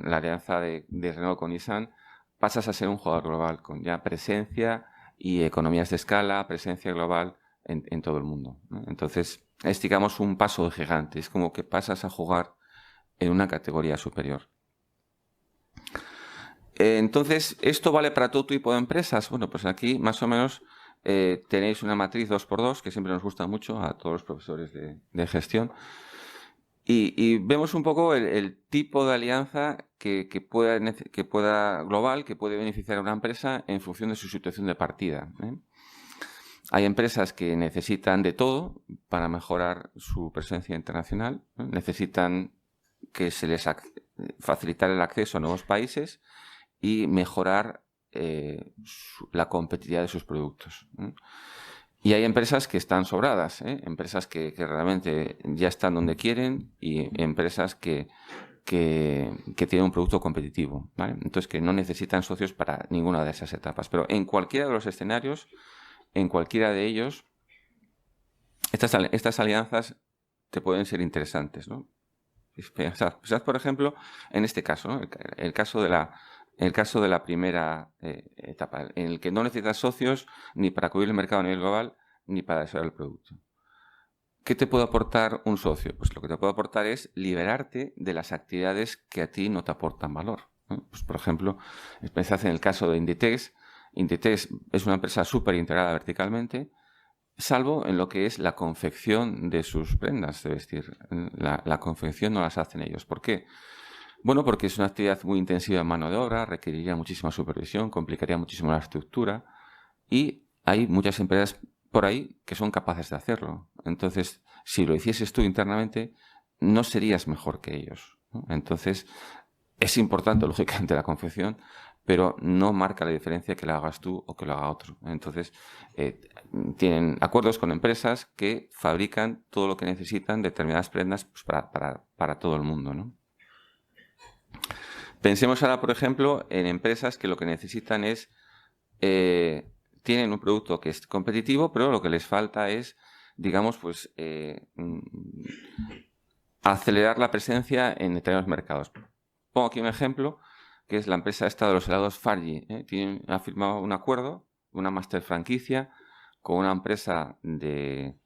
S3: la alianza de Renault con Nissan, pasas a ser un jugador global, con ya presencia y economías de escala, presencia global en todo el mundo, ¿no? Entonces, es, digamos, un paso de gigante. Es como que pasas a jugar en una categoría superior. Entonces, ¿esto vale para todo tipo de empresas? Bueno, pues aquí más o menos tenéis una matriz 2x2 que siempre nos gusta mucho a todos los profesores de gestión. Y vemos un poco el tipo de alianza que pueda global, que puede beneficiar a una empresa en función de su situación de partida, ¿eh? Hay empresas que necesitan de todo para mejorar su presencia internacional, ¿no? Necesitan que se les facilitar el acceso a nuevos países y mejorar la competitividad de sus productos, ¿no? Y hay empresas que están sobradas, empresas que realmente ya están donde quieren, y empresas que tienen un producto competitivo, ¿vale? Entonces, que no necesitan socios para ninguna de esas etapas. Pero en cualquiera de los escenarios, en cualquiera de ellos, estas alianzas te pueden ser interesantes, ¿no? Pensad, por ejemplo, en este caso, ¿no? El caso de la primera etapa, en el que no necesitas socios ni para cubrir el mercado a nivel global, ni para desarrollar el producto. ¿Qué te puede aportar un socio? Pues lo que te puede aportar es liberarte de las actividades que a ti no te aportan valor, ¿no? Pues, por ejemplo, pensad en el caso de Inditex. Inditex es una empresa súper integrada verticalmente, salvo en lo que es la confección de sus prendas de vestir. La confección no las hacen ellos. ¿Por qué? Bueno, porque es una actividad muy intensiva en mano de obra, requeriría muchísima supervisión, complicaría muchísimo la estructura y hay muchas empresas por ahí que son capaces de hacerlo. Entonces, si lo hicieses tú internamente, no serías mejor que ellos, ¿no? Entonces, es importante, lógicamente, la confección, pero no marca la diferencia que lo hagas tú o que lo haga otro. Entonces, tienen acuerdos con empresas que fabrican todo lo que necesitan, determinadas prendas, pues, para todo el mundo, ¿no? Pensemos ahora, por ejemplo, en empresas que lo que necesitan es... tienen un producto que es competitivo, pero lo que les falta es, digamos, pues acelerar la presencia en determinados mercados. Pongo aquí un ejemplo, que es la empresa esta de los helados Fargy. Ha firmado un acuerdo, una master franquicia, con una empresa de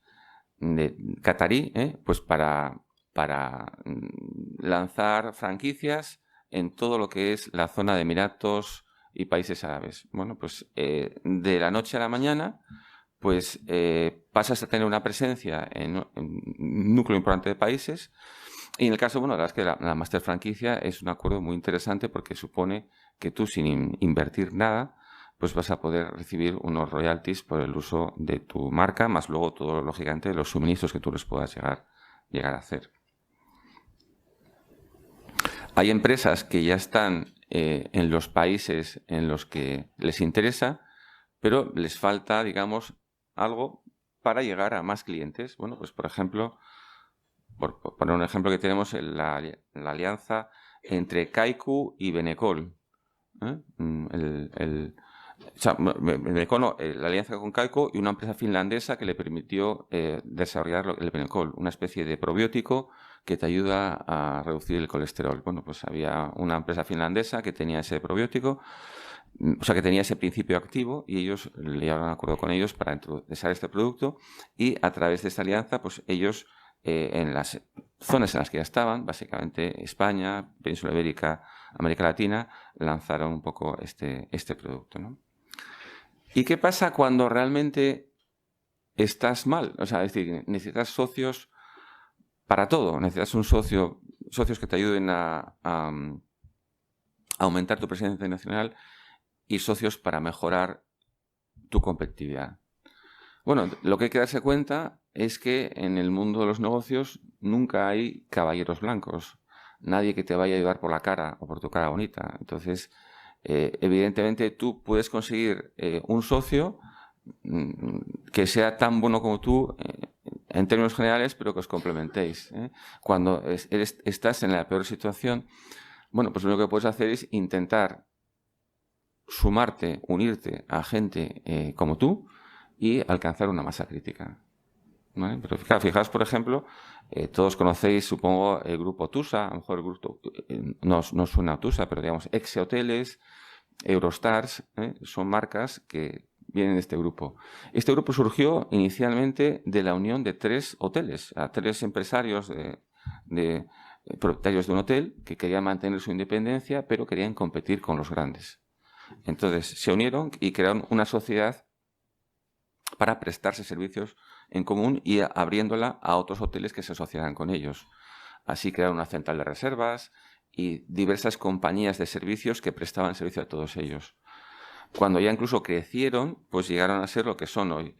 S3: catarí, pues para lanzar franquicias en todo lo que es la zona de Emiratos y países árabes. Bueno, pues de la noche a la mañana, pues pasas a tener una presencia en un núcleo importante de países. Y en el caso, bueno, la verdad es que la master franquicia es un acuerdo muy interesante porque supone que tú, sin invertir nada, pues vas a poder recibir unos royalties por el uso de tu marca, más luego todo, lógicamente, los suministros que tú les puedas llegar a hacer. Hay empresas que ya están en los países en los que les interesa, pero les falta, digamos, algo para llegar a más clientes. Bueno, pues por ejemplo, por poner un ejemplo que tenemos, la alianza entre Kaiku y Benecol. La alianza con Kaiku y una empresa finlandesa que le permitió desarrollar el Benecol, una especie de probiótico que te ayuda a reducir el colesterol. Bueno, pues había una empresa finlandesa que tenía ese probiótico, o sea, que tenía ese principio activo, y ellos le llegaron a acuerdo con ellos para introducir este producto, y a través de esta alianza, pues ellos, en las zonas en las que ya estaban, básicamente España, Península Ibérica, América Latina, lanzaron un poco este producto, ¿no? ¿Y qué pasa cuando realmente estás mal? O sea, es decir, necesitas socios para todo. Necesitas socios que te ayuden a aumentar tu presencia internacional y socios para mejorar tu competitividad. Bueno, lo que hay que darse cuenta es que en el mundo de los negocios nunca hay caballeros blancos. Nadie que te vaya a ayudar por la cara o por tu cara bonita. Entonces, evidentemente tú puedes conseguir un socio que sea tan bueno como tú en términos generales, pero que os complementéis. Cuando estás en la peor situación, bueno, pues lo único que puedes hacer es intentar sumarte, unirte a gente como tú y alcanzar una masa crítica, ¿vale? Pero fijaos, por ejemplo, todos conocéis, supongo, el grupo Tusa. A lo mejor el grupo no suena a Tusa, pero digamos, Exe Hoteles, Eurostars, son marcas que vienen de este grupo. Este grupo surgió inicialmente de la unión de 3 hoteles, a 3 empresarios de propietarios de un hotel que querían mantener su independencia, pero querían competir con los grandes. Entonces se unieron y crearon una sociedad para prestarse servicios en común y abriéndola a otros hoteles que se asociaran con ellos. Así crearon una central de reservas y diversas compañías de servicios que prestaban servicio a todos ellos. Cuando ya incluso crecieron, pues llegaron a ser lo que son hoy,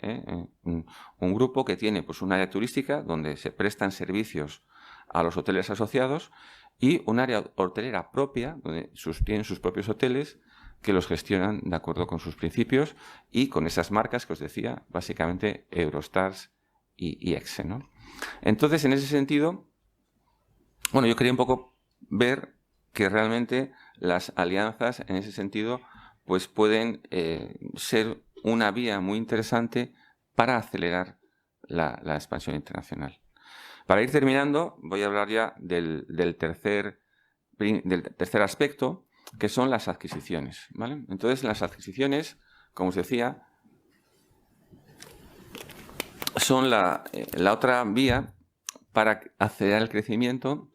S3: un grupo que tiene pues un área turística donde se prestan servicios a los hoteles asociados y un área hotelera propia donde tienen sus propios hoteles que los gestionan de acuerdo con sus principios y con esas marcas que os decía, básicamente Eurostars y Exe, ¿no? Entonces, en ese sentido, bueno, yo quería un poco ver que realmente las alianzas en ese sentido pues pueden ser una vía muy interesante para acelerar la expansión internacional. Para ir terminando, voy a hablar ya del tercer aspecto, que son las adquisiciones, ¿vale? Entonces, las adquisiciones, como os decía, son la otra vía para acelerar el crecimiento,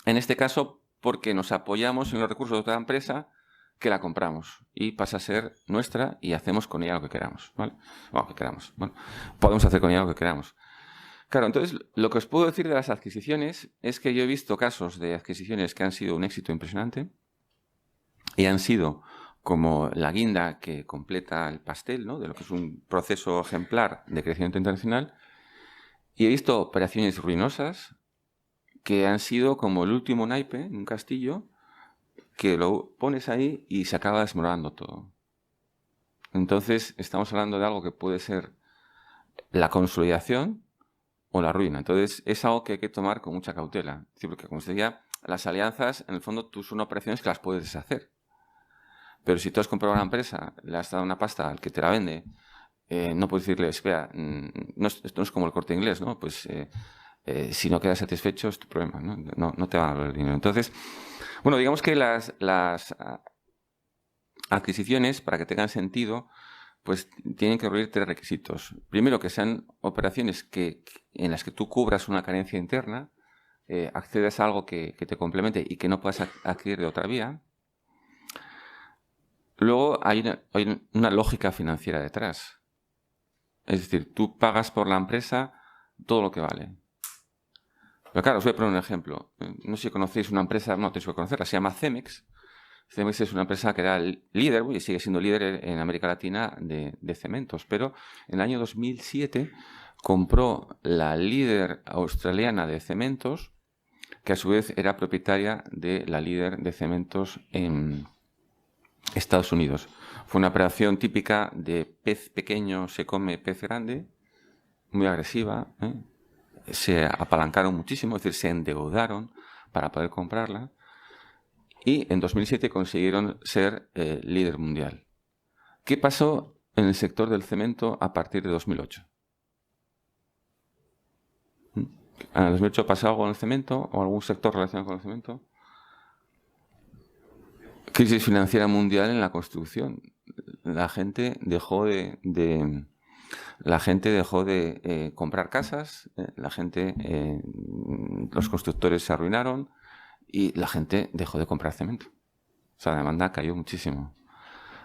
S3: en este caso porque nos apoyamos en los recursos de otra empresa que la compramos y pasa a ser nuestra y hacemos con ella lo que queramos, ¿vale? Bueno, podemos hacer con ella lo que queramos. Claro, entonces lo que os puedo decir de las adquisiciones es que yo he visto casos de adquisiciones que han sido un éxito impresionante y han sido como la guinda que completa el pastel, ¿no?, de lo que es un proceso ejemplar de crecimiento internacional. Y he visto operaciones ruinosas que han sido como el último naipe en un castillo, que lo pones ahí y se acaba desmoronando todo. Entonces, estamos hablando de algo que puede ser la consolidación o la ruina. Entonces, es algo que hay que tomar con mucha cautela. Sí, porque, como os decía, las alianzas, en el fondo, tú son operaciones que las puedes deshacer. Pero si tú has comprado una empresa, le has dado una pasta al que te la vende, no puedes decirle, espera, esto no es como el Corte Inglés, ¿no? Pues si no quedas satisfecho es tu problema, ¿no? No te van a dar el dinero. Entonces, bueno, digamos que las adquisiciones, para que tengan sentido, pues tienen que reunir 3 requisitos. Primero, que sean operaciones en las que tú cubras una carencia interna, accedes a algo que te complemente y que no puedas adquirir de otra vía. Luego hay una lógica financiera detrás. Es decir, tú pagas por la empresa todo lo que vale. Pero claro, os voy a poner un ejemplo. No sé si conocéis una empresa, no tenéis que conocerla, se llama Cemex. Cemex es una empresa que era líder y sigue siendo líder en América Latina de cementos, pero en el año 2007 compró la líder australiana de cementos, que a su vez era propietaria de la líder de cementos en Estados Unidos. Fue una operación típica de pez pequeño se come pez grande, muy agresiva, ¿eh? Se apalancaron muchísimo, es decir, se endeudaron para poder comprarla. Y en 2007 consiguieron ser líder mundial. ¿Qué pasó en el sector del cemento a partir de 2008? ¿En 2008 pasó algo en el cemento o algún sector relacionado con el cemento? Crisis financiera mundial en la construcción. La gente dejó de comprar casas, los constructores se arruinaron y la gente dejó de comprar cemento. O sea, la demanda cayó muchísimo.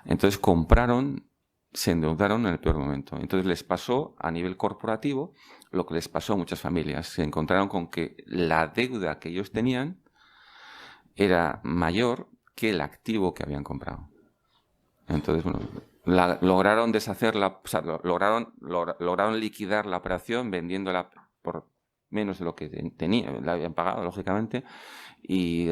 S3: Entonces compraron, se endeudaron en el peor momento. Entonces les pasó a nivel corporativo lo que les pasó a muchas familias. Se encontraron con que la deuda que ellos tenían era mayor que el activo que habían comprado. Entonces, bueno, lograron deshacerla, o sea, lograron liquidar la operación vendiéndola por menos de lo que la habían pagado, lógicamente, y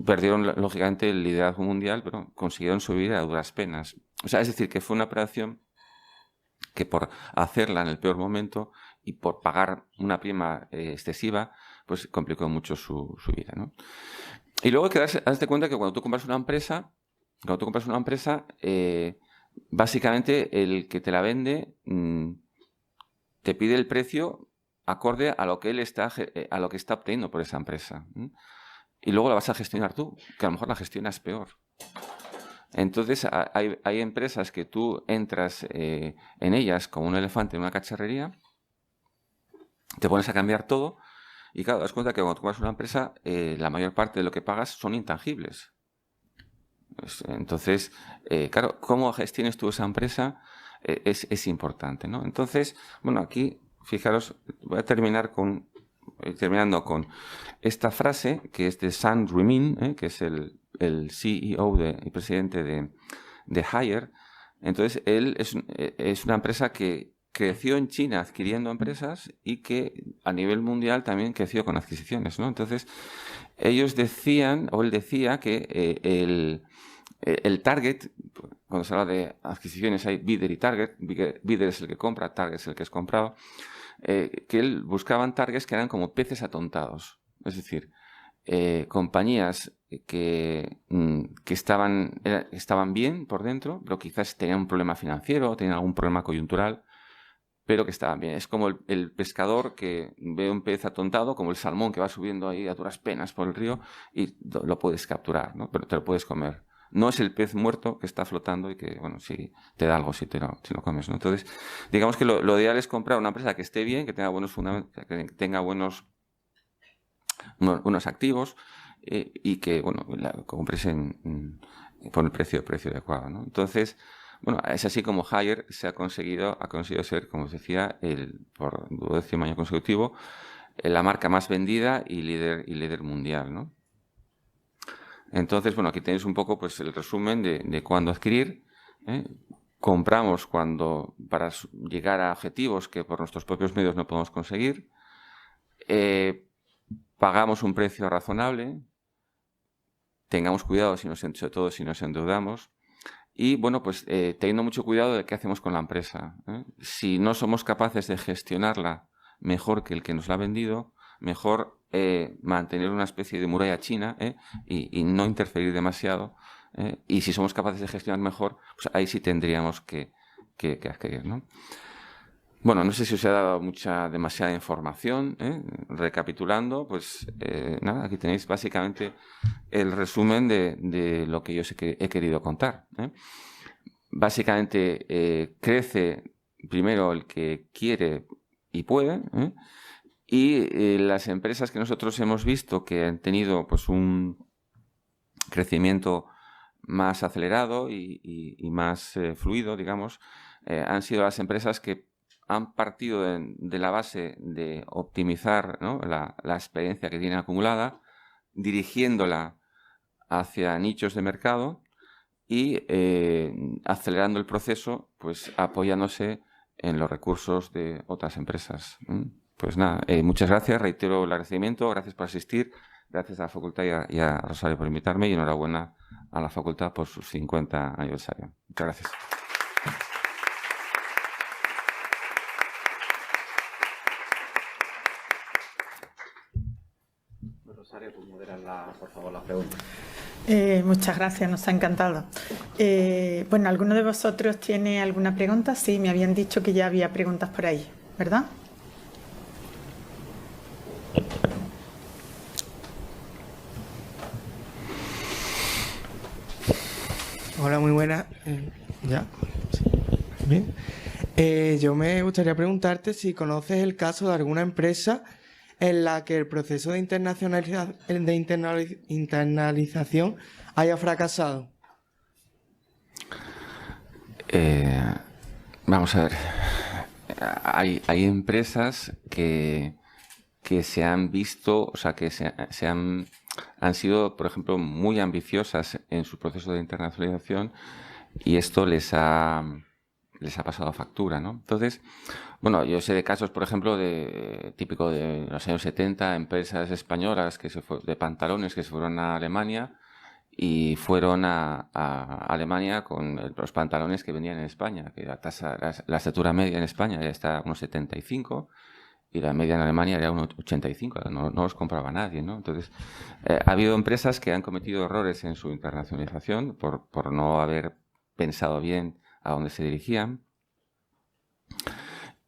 S3: perdieron, lógicamente, el liderazgo mundial, pero consiguieron subir a duras penas. O sea, es decir, que fue una operación que por hacerla en el peor momento y por pagar una prima excesiva, pues complicó mucho su vida, ¿no? Y luego hazte cuenta que cuando tú compras una empresa, básicamente el que te la vende te pide el precio acorde a lo que él está obteniendo por esa empresa. Y luego la vas a gestionar tú, que a lo mejor la gestionas peor. Entonces hay empresas que tú entras en ellas como un elefante en una cacharrería, te pones a cambiar todo y claro, te das cuenta que cuando tú compras una empresa la mayor parte de lo que pagas son intangibles. Entonces, claro, cómo gestiones tú esa empresa es importante, ¿no? Entonces, bueno, aquí, fijaros, voy a terminando con esta frase que es de Sam Rumin, que es el CEO y presidente de Haier. Entonces, él es una empresa que creció en China adquiriendo empresas y que a nivel mundial también creció con adquisiciones, ¿no? Entonces, él decía que el target, cuando se habla de adquisiciones hay bidder y target, bidder es el que compra, target es el que es comprado, que él buscaban targets que eran como peces atontados, es decir, compañías que estaban bien por dentro, pero quizás tenían un problema financiero, tenían algún problema coyuntural, pero que estaban bien. Es como el pescador que ve un pez atontado, como el salmón que va subiendo ahí a duras penas por el río y lo puedes capturar, ¿no? Pero te lo puedes comer. No es el pez muerto que está flotando y que, bueno, si te da algo si lo comes, ¿no? Entonces, digamos que lo ideal es comprar una empresa que esté bien, que tenga buenos fundamentos, que tenga buenos activos y que, bueno, la compres por el precio adecuado, ¿no? Entonces, bueno, es así como Haier ha conseguido ser, como os decía, por 12º año consecutivo, la marca más vendida y líder mundial, ¿no? Entonces, bueno, aquí tenéis un poco pues el resumen de cuándo adquirir. Compramos para llegar a objetivos que por nuestros propios medios no podemos conseguir. Pagamos un precio razonable. Tengamos cuidado, sobre todo si nos endeudamos. Y, bueno, pues teniendo mucho cuidado de qué hacemos con la empresa. Si no somos capaces de gestionarla mejor que el que nos la ha vendido, mejor mantener una especie de muralla china y no interferir demasiado. Y si somos capaces de gestionar mejor, pues ahí sí tendríamos que adquirir, ¿no? Bueno, no sé si os he dado demasiada información. Recapitulando, pues nada, aquí tenéis básicamente el resumen de lo que yo he querido contar. Básicamente crece primero el que quiere y puede, y las empresas que nosotros hemos visto que han tenido pues un crecimiento más acelerado y más fluido, digamos, han sido las empresas que han partido de la base de optimizar, ¿no?, la experiencia que tienen acumulada, dirigiéndola hacia nichos de mercado y acelerando el proceso, pues apoyándose en los recursos de otras empresas. Pues nada, muchas gracias, reitero el agradecimiento, gracias por asistir, gracias a la Facultad y a Rosario por invitarme y enhorabuena a la Facultad por su 50 aniversario. Muchas gracias.
S1: Rosario, tú moderas por favor la pregunta.
S2: Muchas gracias, nos ha encantado. Bueno, ¿alguno de vosotros tiene alguna pregunta? Sí, me habían dicho que ya había preguntas por ahí, ¿verdad?
S4: Hola, muy buenas. ¿Ya? Sí. Bien. Yo me gustaría preguntarte si conoces el caso de alguna empresa en la que el proceso de internalización haya fracasado.
S3: Vamos a ver. Hay empresas que se han visto, o sea, que han sido, por ejemplo, muy ambiciosas en su proceso de internacionalización y esto les ha pasado factura, ¿no? Entonces, bueno, yo sé de casos, por ejemplo, típico de los años 70, empresas españolas de pantalones que se fueron a Alemania y fueron a Alemania con los pantalones que vendían en España, que la estatura media en España ya está a unos 75 y la media en Alemania era unos 85, no los compraba nadie, ¿no? Entonces, ha habido empresas que han cometido errores en su internacionalización por no haber pensado bien a dónde se dirigían.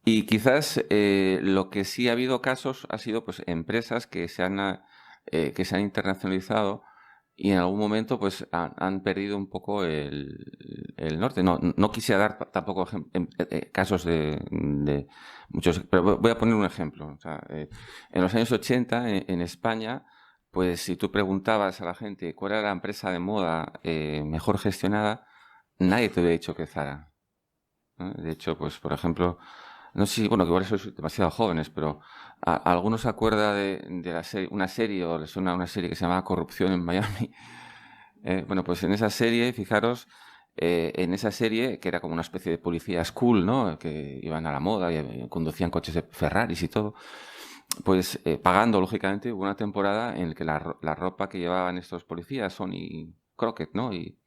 S3: Y quizás lo que sí ha habido casos ha sido pues empresas que se han internacionalizado y en algún momento pues han perdido un poco el norte. No quisiera dar tampoco casos de muchos, pero voy a poner un ejemplo. O sea, en los años 80 en España, pues si tú preguntabas a la gente cuál era la empresa de moda mejor gestionada, nadie te hubiera dicho que Zara, ¿no? De hecho, pues por ejemplo, no sé si, bueno, que igual sois demasiado jóvenes, pero ¿alguno se acuerda de una serie o les suena una serie que se llamaba Corrupción en Miami? Bueno, pues en esa serie, fijaros, en esa serie, que era como una especie de policía school, ¿no?, que iban a la moda y conducían coches de Ferraris y todo, pues pagando, lógicamente, hubo una temporada en la que la ropa que llevaban estos policías, Sonny Crockett, ¿no?, y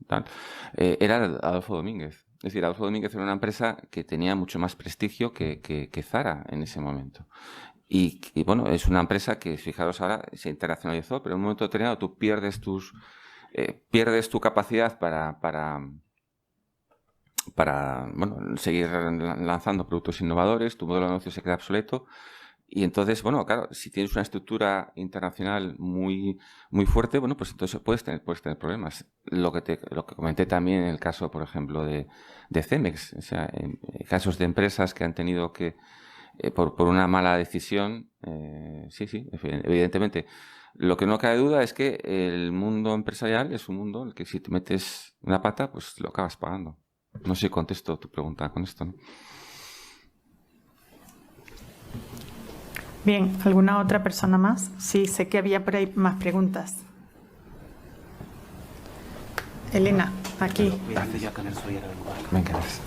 S3: tal, era Adolfo Domínguez. Es decir, Adolfo Domínguez era una empresa que tenía mucho más prestigio que Zara en ese momento. Y bueno, es una empresa que, fijaros, ahora se internacionalizó, pero en un momento determinado tú pierdes tu capacidad para bueno, seguir lanzando productos innovadores, tu modelo de negocio se queda obsoleto. Y entonces, bueno, claro, si tienes una estructura internacional muy, muy fuerte, bueno, pues entonces puedes tener problemas. Lo que comenté también en el caso, por ejemplo, de Cemex. O sea, en casos de empresas que han tenido que, por una mala decisión, sí, evidentemente, Lo que no cabe duda es que el mundo empresarial es un mundo en el que si te metes una pata, pues lo acabas pagando. No sé si contesto tu pregunta con esto, ¿no?
S2: Bien, ¿alguna otra persona más? Sí, sé que había por ahí más preguntas. Elena, aquí.
S3: Venga, gracias.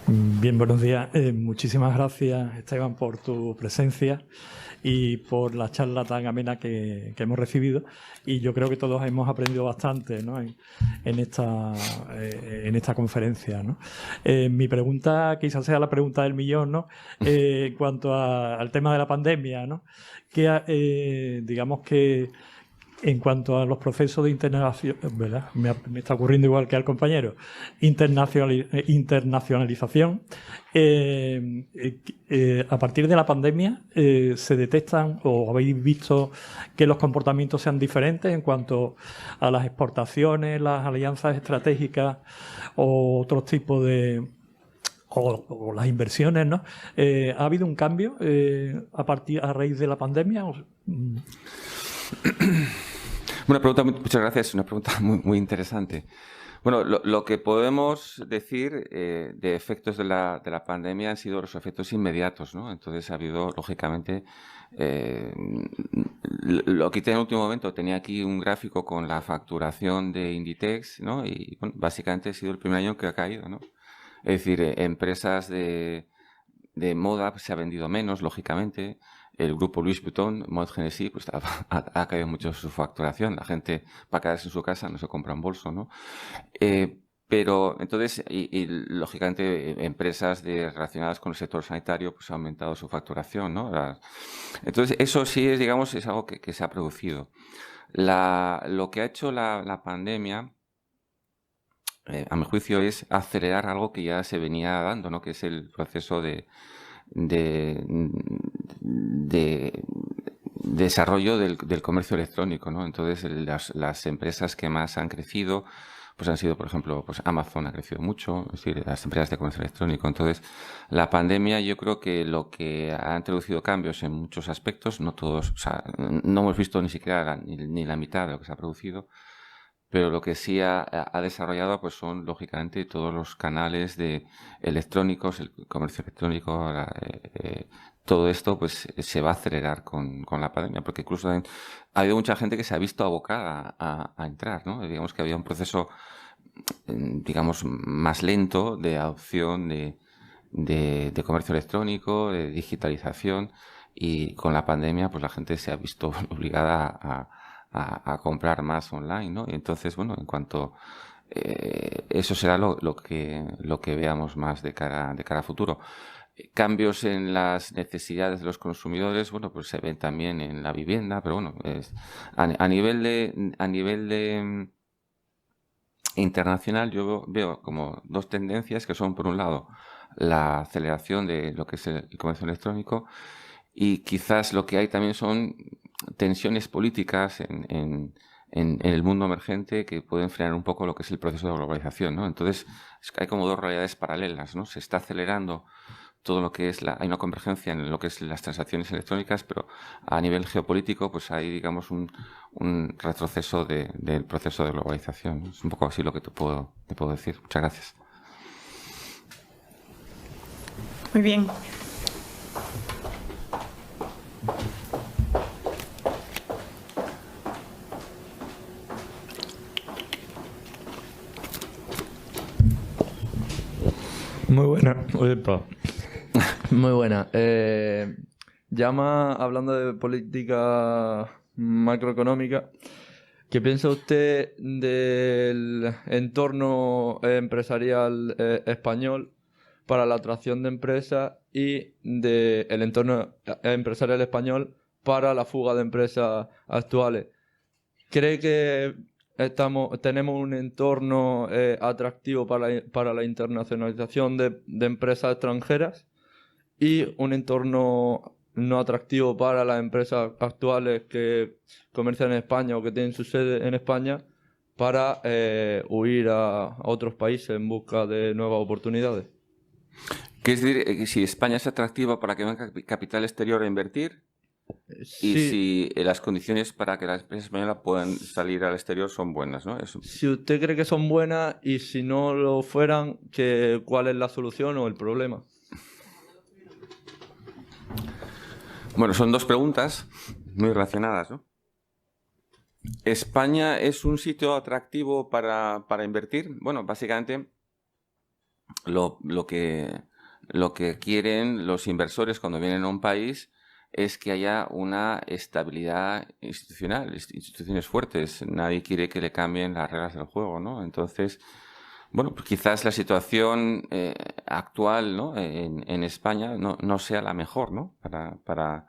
S5: Bien, buenos días. Muchísimas gracias, Esteban, por tu presencia y por la charla tan amena que hemos recibido. Y yo creo que todos hemos aprendido bastante, ¿no?, en esta conferencia, ¿no? Mi pregunta quizás sea la pregunta del millón, ¿no? En cuanto al tema de la pandemia, ¿no? Que, digamos que en cuanto a los procesos de internacionalización, ¿verdad? Me está ocurriendo igual que al compañero, internacionalización, a partir de la pandemia, ¿se detectan o habéis visto que los comportamientos sean diferentes en cuanto a las exportaciones, las alianzas estratégicas o otros tipos de... O las inversiones, ¿no? ¿Ha habido un cambio a raíz de la pandemia?
S3: Una pregunta, muchas gracias, una pregunta muy interesante. Bueno, lo que podemos decir de efectos de la pandemia han sido los efectos inmediatos, ¿no? Entonces ha habido, lógicamente, lo quité en el último momento, tenía aquí un gráfico con la facturación de Inditex, ¿no? Y bueno, básicamente ha sido el primer año que ha caído, ¿no? Es decir, empresas de moda se ha vendido menos, lógicamente. El grupo Louis Vuitton, Moet Hennessy, pues ha caído mucho su facturación. La gente, para quedarse en su casa, no se compra un bolso, ¿no? Pero entonces, y lógicamente, empresas relacionadas con el sector sanitario, pues ha aumentado su facturación, ¿no? Entonces, eso sí es, digamos, es algo que se ha producido. Lo que ha hecho la pandemia, a mi juicio, es acelerar algo que ya se venía dando, ¿no? Que es el proceso de desarrollo del comercio electrónico, ¿no? Entonces, las empresas que más han crecido, pues han sido, por ejemplo, pues Amazon ha crecido mucho, es decir, las empresas de comercio electrónico. Entonces, la pandemia, yo creo que lo que ha introducido cambios en muchos aspectos, no todos, o sea, no hemos visto ni siquiera ni la mitad de lo que se ha producido, pero lo que sí ha desarrollado pues son lógicamente todos los canales electrónicos, el comercio electrónico, todo esto pues se va a acelerar con la pandemia, porque incluso ha habido mucha gente que se ha visto abocada a entrar, ¿no? Digamos que había un proceso, digamos, más lento de adopción de comercio electrónico, de digitalización, y con la pandemia pues la gente se ha visto obligada a comprar más online, ¿no? Y entonces, bueno, en cuanto eso será lo que veamos más de cara a futuro. Cambios en las necesidades de los consumidores, bueno, pues se ven también en la vivienda, pero bueno, a nivel de internacional yo veo como dos tendencias que son, por un lado, la aceleración de lo que es el comercio electrónico, y quizás lo que hay también son tensiones políticas en el mundo emergente que pueden frenar un poco lo que es el proceso de globalización, ¿no? Entonces, hay como dos realidades paralelas, ¿no? Se está acelerando todo lo que es hay una convergencia en lo que es las transacciones electrónicas, pero a nivel geopolítico pues hay, digamos, un retroceso del proceso de globalización. Es un poco así lo que te puedo decir. Muchas gracias.
S2: Muy bien.
S6: Muy buena. Muy buena. Hablando de política macroeconómica, ¿qué piensa usted del entorno empresarial español para la atracción de empresas y del entorno empresarial español para la fuga de empresas actuales? ¿Cree que tenemos un entorno atractivo para la internacionalización de empresas extranjeras y un entorno no atractivo para las empresas actuales que comercian en España o que tienen su sede en España para huir a otros países en busca de nuevas oportunidades?
S3: ¿Qué es decir, si España es atractiva para que venga capital exterior a invertir?
S6: Sí.
S3: Y si las condiciones para que las empresas españolas puedan salir al exterior son buenas, ¿no? Eso.
S6: Si usted cree que son buenas y si no lo fueran, ¿cuál es la solución o el problema?
S3: Bueno, son dos preguntas muy relacionadas, ¿no? ¿España es un sitio atractivo para invertir? Bueno, básicamente lo que quieren los inversores cuando vienen a un país es que haya una estabilidad institucional, instituciones fuertes. Nadie quiere que le cambien las reglas del juego, ¿no? Entonces, bueno, pues quizás la situación actual, ¿no? en España no sea la mejor, ¿no? Para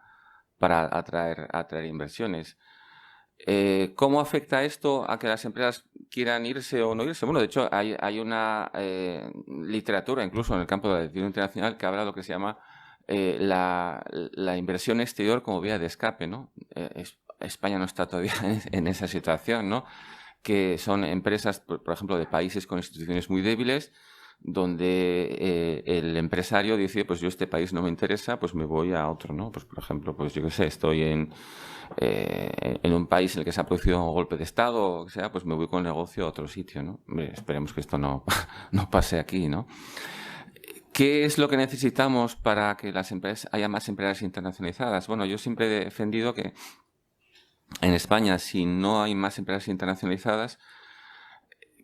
S3: atraer inversiones. ¿Cómo afecta esto a que las empresas quieran irse o no irse? Bueno, de hecho, hay una literatura, incluso en el campo de la dirección internacional, que habla de lo que se llama la inversión exterior como vía de escape, ¿no? España no está todavía en esa situación, ¿no? Que son empresas, por ejemplo, de países con instituciones muy débiles, donde el empresario dice, pues yo este país no me interesa, pues me voy a otro, ¿no? Pues por ejemplo, pues yo qué sé, estoy en un país en el que se ha producido un golpe de Estado o que sea, pues me voy con el negocio a otro sitio, ¿no? Hombre, esperemos que esto no pase aquí, ¿no? ¿Qué es lo que necesitamos para que haya más empresas internacionalizadas? Bueno, yo siempre he defendido que en España, si no hay más empresas internacionalizadas,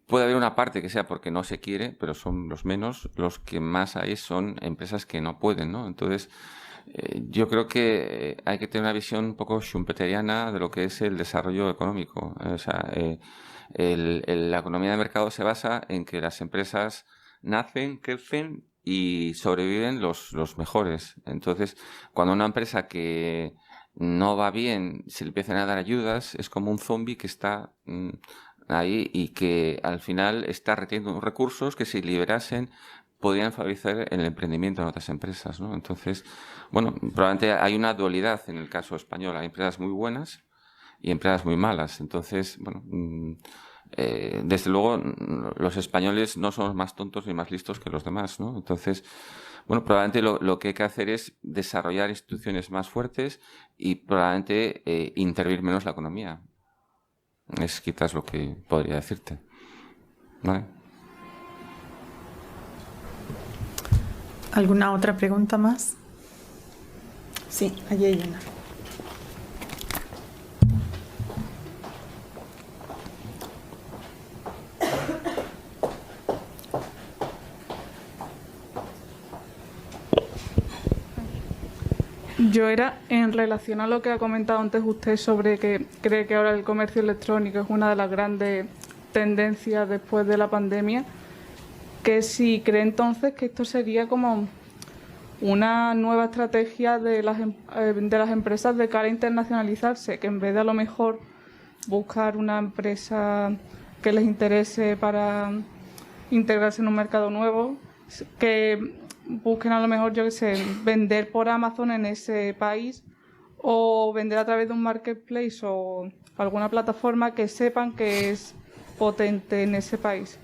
S3: puede haber una parte que sea porque no se quiere, pero son los menos. Los que más hay son empresas que no pueden, ¿no? Entonces, yo creo que hay que tener una visión un poco schumpeteriana de lo que es el desarrollo económico. O sea, la economía de mercado se basa en que las empresas nacen, crecen y sobreviven los mejores. Entonces, cuando una empresa que no va bien, se le empiezan a dar ayudas, es como un zombie que está ahí y que al final está reteniendo recursos que si liberasen podrían favorecer el emprendimiento en otras empresas, ¿no? Entonces, bueno, probablemente hay una dualidad en el caso español. Hay empresas muy buenas y empresas muy malas. Entonces, bueno, desde luego los españoles no somos más tontos ni más listos que los demás, ¿no? Entonces, bueno, probablemente lo que hay que hacer es desarrollar instituciones más fuertes y probablemente intervenir menos la economía. Es quizás lo que podría decirte. ¿Vale?
S2: ¿Alguna otra pregunta más? Sí, allí hay una.
S7: Yo era en relación a lo que ha comentado antes usted sobre que cree que ahora el comercio electrónico es una de las grandes tendencias después de la pandemia, que si cree entonces que esto sería como una nueva estrategia de las empresas de cara a internacionalizarse, que en vez de a lo mejor buscar una empresa que les interese para integrarse en un mercado nuevo, que busquen a lo mejor, yo qué sé, vender por Amazon en ese país o vender a través de un marketplace o alguna plataforma que sepan que es potente en ese país.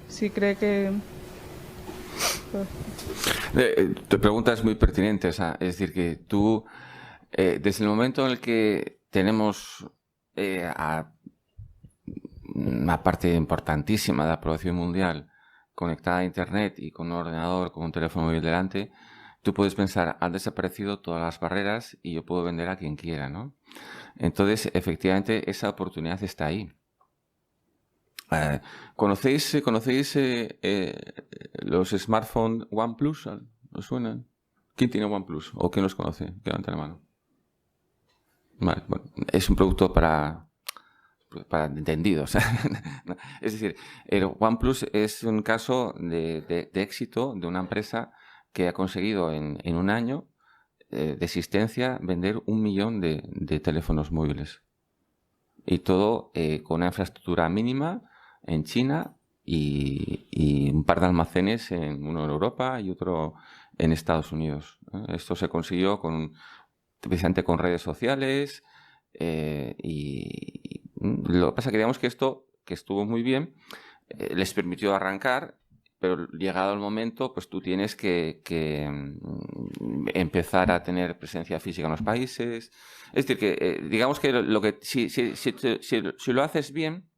S7: Si cree que...
S3: Tu pregunta es muy pertinente, o sea, es decir, que tú, desde el momento en el que tenemos una parte importantísima de la población mundial conectada a Internet y con un ordenador, con un teléfono móvil delante, tú puedes pensar, han desaparecido todas las barreras y yo puedo vender a quien quiera, ¿no? Entonces, efectivamente, esa oportunidad está ahí. ¿Conocéis los smartphones OnePlus? ¿Os suenan? ¿Quién tiene OnePlus? ¿O quién los conoce? Que levante la mano. Vale, bueno, es un producto para entendidos. Es decir, el OnePlus es un caso de éxito de una empresa que ha conseguido en un año de existencia vender 1 millón de teléfonos móviles. Y todo con una infraestructura mínima en China y un par de almacenes, uno en Europa y otro en Estados Unidos. Esto se consiguió precisamente con redes sociales y lo que pasa es que digamos que esto, que estuvo muy bien, les permitió arrancar pero llegado el momento, pues tú tienes que empezar a tener presencia física en los países. Es decir, que digamos que si lo haces bien,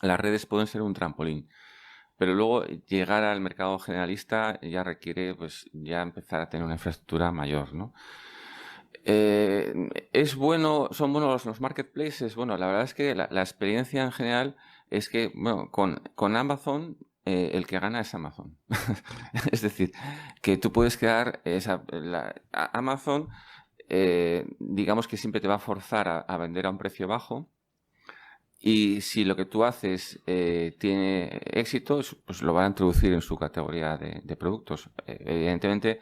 S3: las redes pueden ser un trampolín. Pero luego llegar al mercado generalista ya requiere pues ya empezar a tener una infraestructura mayor, ¿no? ¿Son buenos los marketplaces? Bueno, la verdad es que la experiencia en general es que, bueno, con Amazon el que gana es Amazon. Es decir, que tú puedes crear Amazon, digamos que siempre te va a forzar a vender a un precio bajo. Y si lo que tú haces tiene éxito, pues lo van a introducir en su categoría de productos. Evidentemente,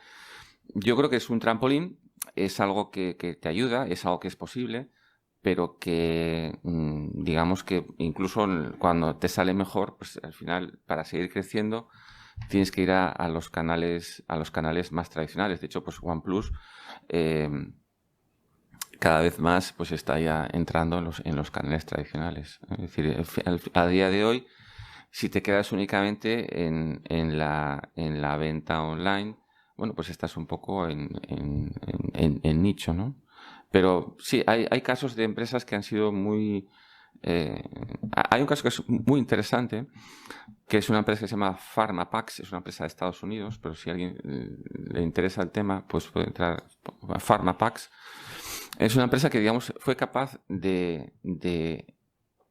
S3: yo creo que es un trampolín, es algo que te ayuda, es algo que es posible, pero que digamos que incluso cuando te sale mejor, pues al final, para seguir creciendo, tienes que ir a los canales más tradicionales. De hecho, pues OnePlus cada vez más pues está ya entrando en los canales tradicionales. Es decir, a día de hoy, si te quedas únicamente en la venta online, bueno, pues estás un poco en nicho, ¿no? Pero sí, hay casos de empresas que han sido muy... hay un caso que es muy interesante, que es una empresa que se llama PharmaPax, es una empresa de Estados Unidos, pero si a alguien le interesa el tema, pues puede entrar a PharmaPax. Es una empresa que, digamos, fue capaz de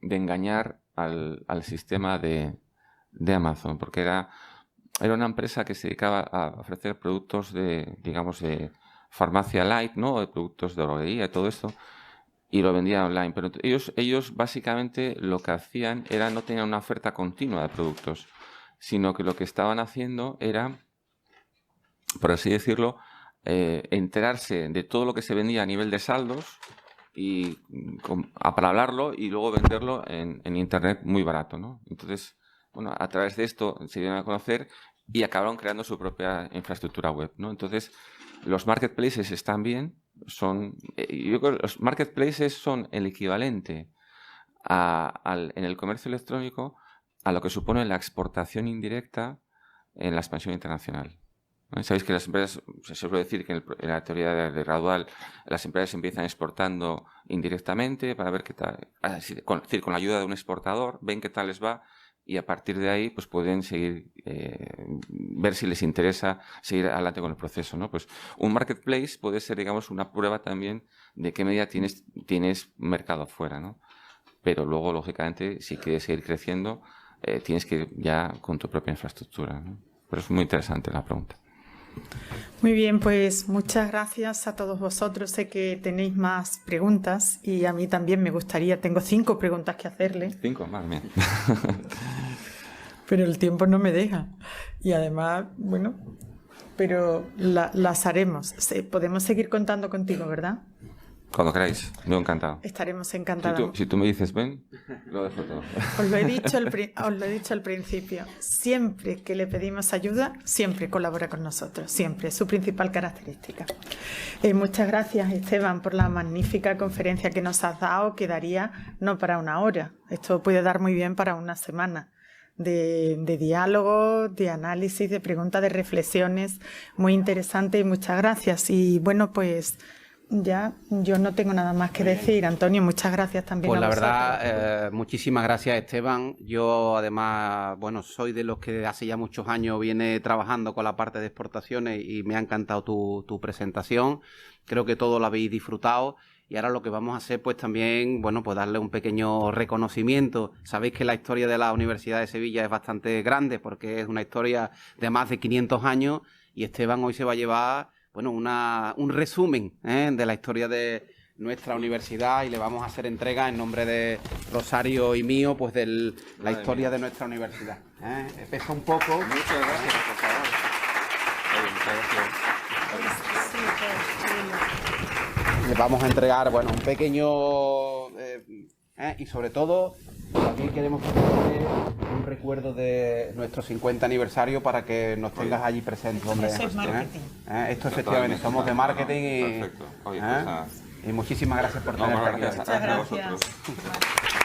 S3: engañar al sistema de Amazon, porque era una empresa que se dedicaba a ofrecer productos de farmacia light, ¿no? De productos de droguería y todo esto, y lo vendían online. Pero ellos básicamente lo que hacían era no tenían una oferta continua de productos, sino que lo que estaban haciendo era, por así decirlo, enterarse de todo lo que se vendía a nivel de saldos y para hablarlo y luego venderlo en internet muy barato, ¿no? Entonces, bueno, a través de esto se dieron a conocer y acabaron creando su propia infraestructura web, ¿no? Entonces, los marketplaces están bien, yo creo que los marketplaces son el equivalente en el comercio electrónico a lo que supone la exportación indirecta en la expansión internacional. Sabéis que las empresas, se suele decir que en la teoría de Gradual, las empresas empiezan exportando indirectamente para ver qué tal, es decir, con la ayuda de un exportador, ven qué tal les va y a partir de ahí pues pueden seguir, ver si les interesa seguir adelante con el proceso, ¿no? Pues un marketplace puede ser, digamos, una prueba también de qué medida tienes mercado afuera, ¿no? Pero luego, lógicamente, si quieres seguir creciendo, tienes que ir ya con tu propia infraestructura, ¿no? Pero es muy interesante la pregunta.
S2: Muy bien, pues muchas gracias a todos vosotros. Sé que tenéis más preguntas y a mí también me gustaría, tengo 5 preguntas que hacerle.
S3: 5, madre mía.
S2: Pero el tiempo no me deja. Y además, bueno, pero las haremos. Podemos seguir contando contigo, ¿verdad?
S3: Cuando queráis, yo encantado.
S2: Estaremos encantados.
S3: Si tú me dices ven, lo dejo todo.
S2: Os lo he dicho al principio. Siempre que le pedimos ayuda, siempre colabora con nosotros. Siempre. Es su principal característica. Muchas gracias, Esteban, por la magnífica conferencia que nos has dado. Quedaría no para una hora. Esto puede dar muy bien para una semana. De diálogo, de análisis, de preguntas, de reflexiones. Muy interesante y muchas gracias. Y bueno, pues... ya, yo no tengo nada más que decir. Antonio, muchas gracias también.
S1: Pues
S2: a
S1: la
S2: vosotros.
S1: verdad, muchísimas gracias, Esteban. Yo además, bueno, soy de los que hace ya muchos años viene trabajando con la parte de exportaciones y me ha encantado tu presentación. Creo que todo lo habéis disfrutado y ahora lo que vamos a hacer pues también, bueno, pues darle un pequeño reconocimiento. Sabéis que la historia de la Universidad de Sevilla es bastante grande porque es una historia de más de 500 años y Esteban hoy se va a llevar... bueno, un resumen de la historia de nuestra universidad y le vamos a hacer entrega en nombre de Rosario y mío, pues de la historia de nuestra universidad. Pesa un poco.
S3: Muchas gracias, por favor.
S1: Le vamos a entregar, bueno, un pequeño... y sobre todo, también queremos hacer un recuerdo de nuestro 50 aniversario para que nos tengas allí presentes. Hombre,
S2: eso es marketing.
S1: Esto efectivamente, somos de marketing y...
S3: Perfecto. Oye,
S1: y muchísimas gracias por tenernos aquí.
S2: Muchas gracias.